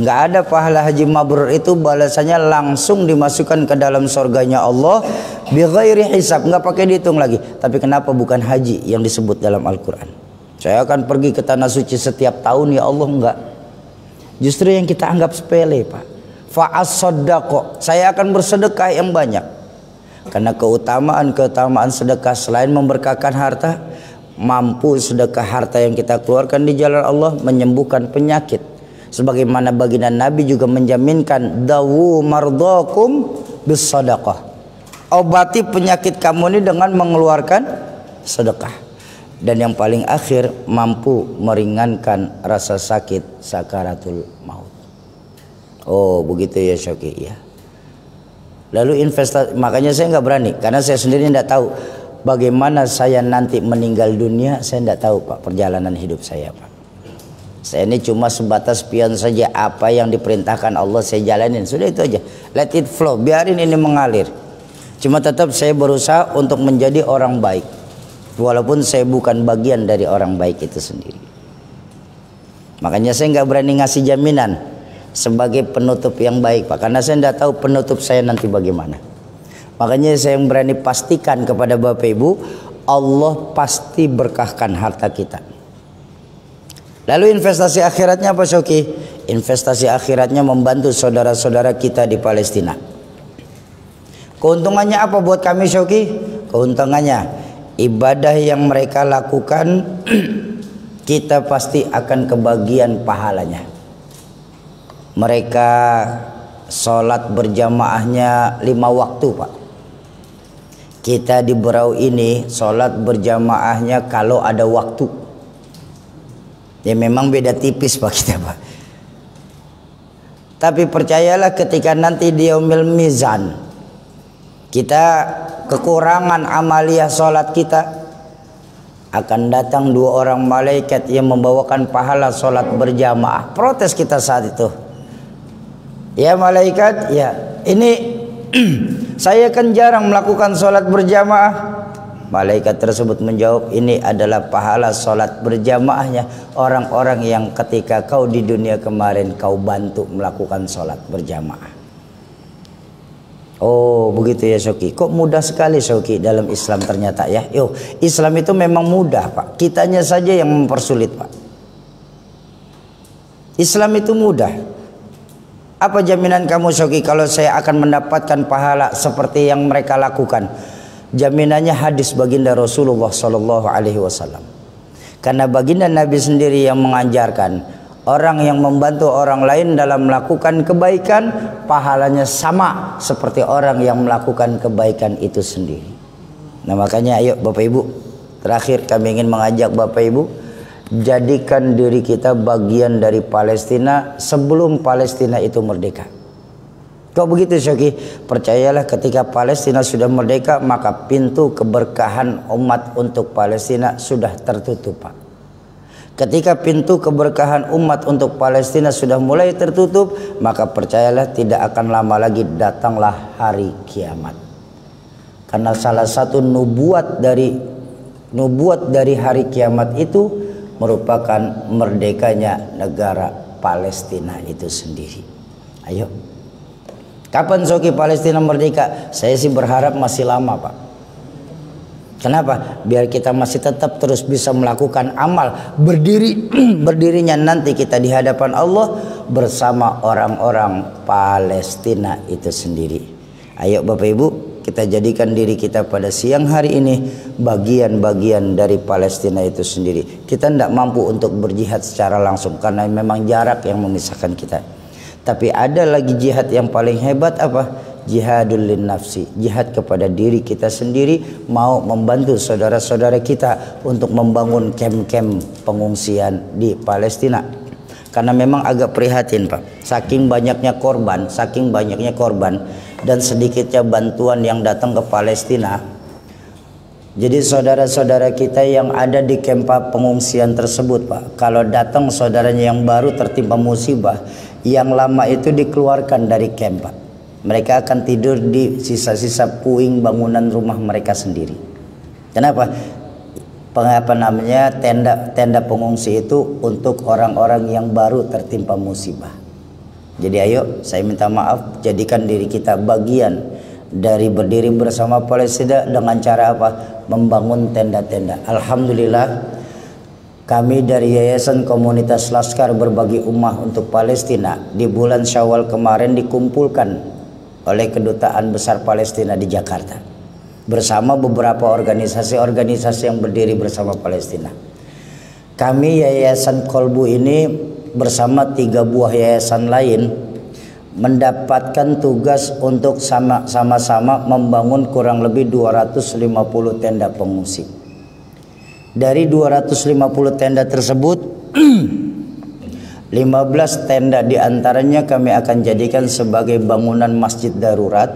Nggak ada pahala haji mabrur itu balasannya langsung dimasukkan ke dalam surganya Allah bighairi hisab, nggak pakai dihitung lagi. Tapi kenapa bukan haji yang disebut dalam Al-Quran? Saya akan pergi ke tanah suci setiap tahun ya Allah, enggak. Justru yang kita anggap sepele Pak, fa'as-soddaqo, saya akan bersedekah yang banyak. Karena keutamaan sedekah selain memberkahkan harta, mampu sedekah harta yang kita keluarkan di jalan Allah menyembuhkan penyakit. Sebagaimana baginda Nabi juga menjaminkan dawu mardakum bis sadaqah, obati penyakit kamu ini dengan mengeluarkan sedekah. Dan yang paling akhir, mampu meringankan rasa sakit sakaratul maut. Oh begitu ya Syauki ya. Lalu investasi, makanya saya nggak berani, karena saya sendiri tidak tahu bagaimana saya nanti meninggal dunia. Saya tidak tahu Pak perjalanan hidup saya Pak. Saya ini cuma sebatas pion saja, apa yang diperintahkan Allah saya jalanin, sudah itu aja. Let it flow, biarin ini mengalir. Cuma tetap saya berusaha untuk menjadi orang baik, walaupun saya bukan bagian dari orang baik itu sendiri. Makanya saya nggak berani ngasih jaminan sebagai penutup yang baik Pak, karena saya tidak tahu penutup saya nanti bagaimana. Makanya saya berani pastikan kepada Bapak Ibu, Allah pasti berkahkan harta kita. Lalu investasi akhiratnya apa Syauki? Investasi akhiratnya membantu saudara-saudara kita di Palestina. Keuntungannya apa buat kami Syauki? Keuntungannya ibadah yang mereka lakukan kita pasti akan kebagian pahalanya. Mereka sholat berjamaahnya 5 waktu Pak. Kita di Berau ini sholat berjamaahnya kalau ada waktu. Ya memang beda tipis Pak kita Pak. Tapi percayalah ketika nanti di yaumil mizan kita kekurangan amaliyah sholat kita, akan datang 2 orang malaikat yang membawakan pahala sholat berjamaah. Protes kita saat itu, ya malaikat, ya ini saya kan jarang melakukan sholat berjamaah. Malaikat tersebut menjawab, ini adalah pahala sholat berjamaahnya orang-orang yang ketika kau di dunia kemarin kau bantu melakukan sholat berjamaah. Oh begitu ya Syauqi. Kok mudah sekali Syauqi dalam Islam ternyata ya. Yo, Islam itu memang mudah Pak, kitanya saja yang mempersulit Pak. Islam itu mudah. Apa jaminan kamu Syauqi kalau saya akan mendapatkan pahala seperti yang mereka lakukan? Jaminannya hadis baginda Rasulullah Sallallahu Alaihi Wasallam. Karena baginda Nabi sendiri yang mengajarkan, orang yang membantu orang lain dalam melakukan kebaikan, pahalanya sama seperti orang yang melakukan kebaikan itu sendiri. Nah makanya ayo Bapak Ibu, terakhir kami ingin mengajak Bapak Ibu, jadikan diri kita bagian dari Palestina sebelum Palestina itu merdeka. Kok begitu Syauqi? Percayalah ketika Palestina sudah merdeka, maka pintu keberkahan umat untuk Palestina sudah tertutup Pak. Ketika pintu keberkahan umat untuk Palestina sudah mulai tertutup, maka percayalah tidak akan lama lagi datanglah hari kiamat. Karena salah satu nubuat dari hari kiamat itu merupakan merdekanya negara Palestina itu sendiri. Ayo. Kapan Syauqi Palestina merdeka? Saya sih berharap masih lama Pak. Kenapa? Biar kita masih tetap terus bisa melakukan amal, berdirinya nanti kita di hadapan Allah bersama orang-orang Palestina itu sendiri. Ayo Bapak Ibu, kita jadikan diri kita pada siang hari ini bagian-bagian dari Palestina itu sendiri. Kita tidak mampu untuk berjihad secara langsung karena memang jarak yang memisahkan kita. Tapi ada lagi jihad yang paling hebat apa? Jihadul lin nafsi, jihad kepada diri kita sendiri, mau membantu saudara-saudara kita untuk membangun kem-kem pengungsian di Palestina. Karena memang agak prihatin Pak, saking banyaknya korban dan sedikitnya bantuan yang datang ke Palestina. Jadi saudara-saudara kita yang ada di kempa pengungsian tersebut Pak, kalau datang saudaranya yang baru tertimpa musibah, yang lama itu dikeluarkan dari camp Pak. Mereka akan tidur di sisa-sisa puing bangunan rumah mereka sendiri. Kenapa? Tenda pengungsi itu untuk orang-orang yang baru tertimpa musibah. Jadi ayo, saya minta maaf, jadikan diri kita bagian dari berdiri bersama Palestina dengan cara apa? Membangun tenda-tenda. Alhamdulillah, kami dari Yayasan Komunitas Laskar Berbagi Ummah untuk Palestina di bulan Syawal kemarin dikumpulkan oleh Kedutaan Besar Palestina di Jakarta bersama beberapa organisasi-organisasi yang berdiri bersama Palestina. Kami Yayasan Kolbu ini bersama 3 buah yayasan lain mendapatkan tugas untuk sama-sama membangun kurang lebih 250 tenda pengungsi. Dari 250 tenda tersebut 15 tenda diantaranya kami akan jadikan sebagai bangunan masjid darurat,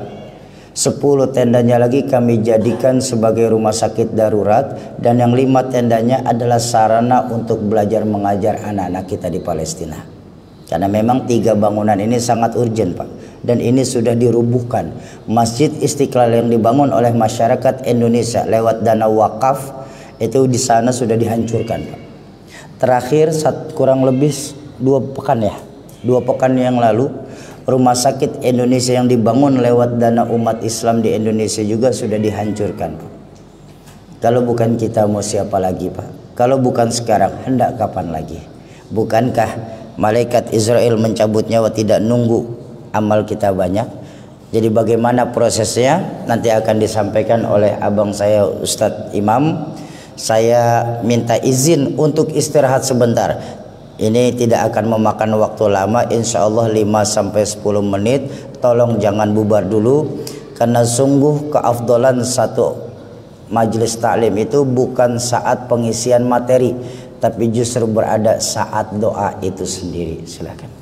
10 tendanya lagi kami jadikan sebagai rumah sakit darurat, dan yang 5 tendanya adalah sarana untuk belajar mengajar anak-anak kita di Palestina. Karena memang 3 bangunan ini sangat urgent Pak, dan ini sudah dirubuhkan. Masjid Istiqlal yang dibangun oleh masyarakat Indonesia lewat dana wakaf itu di sana sudah dihancurkan Pak. Terakhir kurang lebih 2 pekan yang lalu, rumah sakit Indonesia yang dibangun lewat dana umat Islam di Indonesia juga sudah dihancurkan Pak. Kalau bukan kita mau siapa lagi Pak? Kalau bukan sekarang, hendak kapan lagi? Bukankah malaikat Israel mencabut nyawa tidak nunggu amal kita banyak? Jadi bagaimana prosesnya nanti akan disampaikan oleh abang saya Ustadz Imam. Saya minta izin untuk istirahat sebentar. Ini tidak akan memakan waktu lama, insya Allah 5-10 menit. Tolong jangan bubar dulu, karena sungguh keafdolan satu majelis taklim itu bukan saat pengisian materi, tapi justru berada saat doa itu sendiri. Silakan.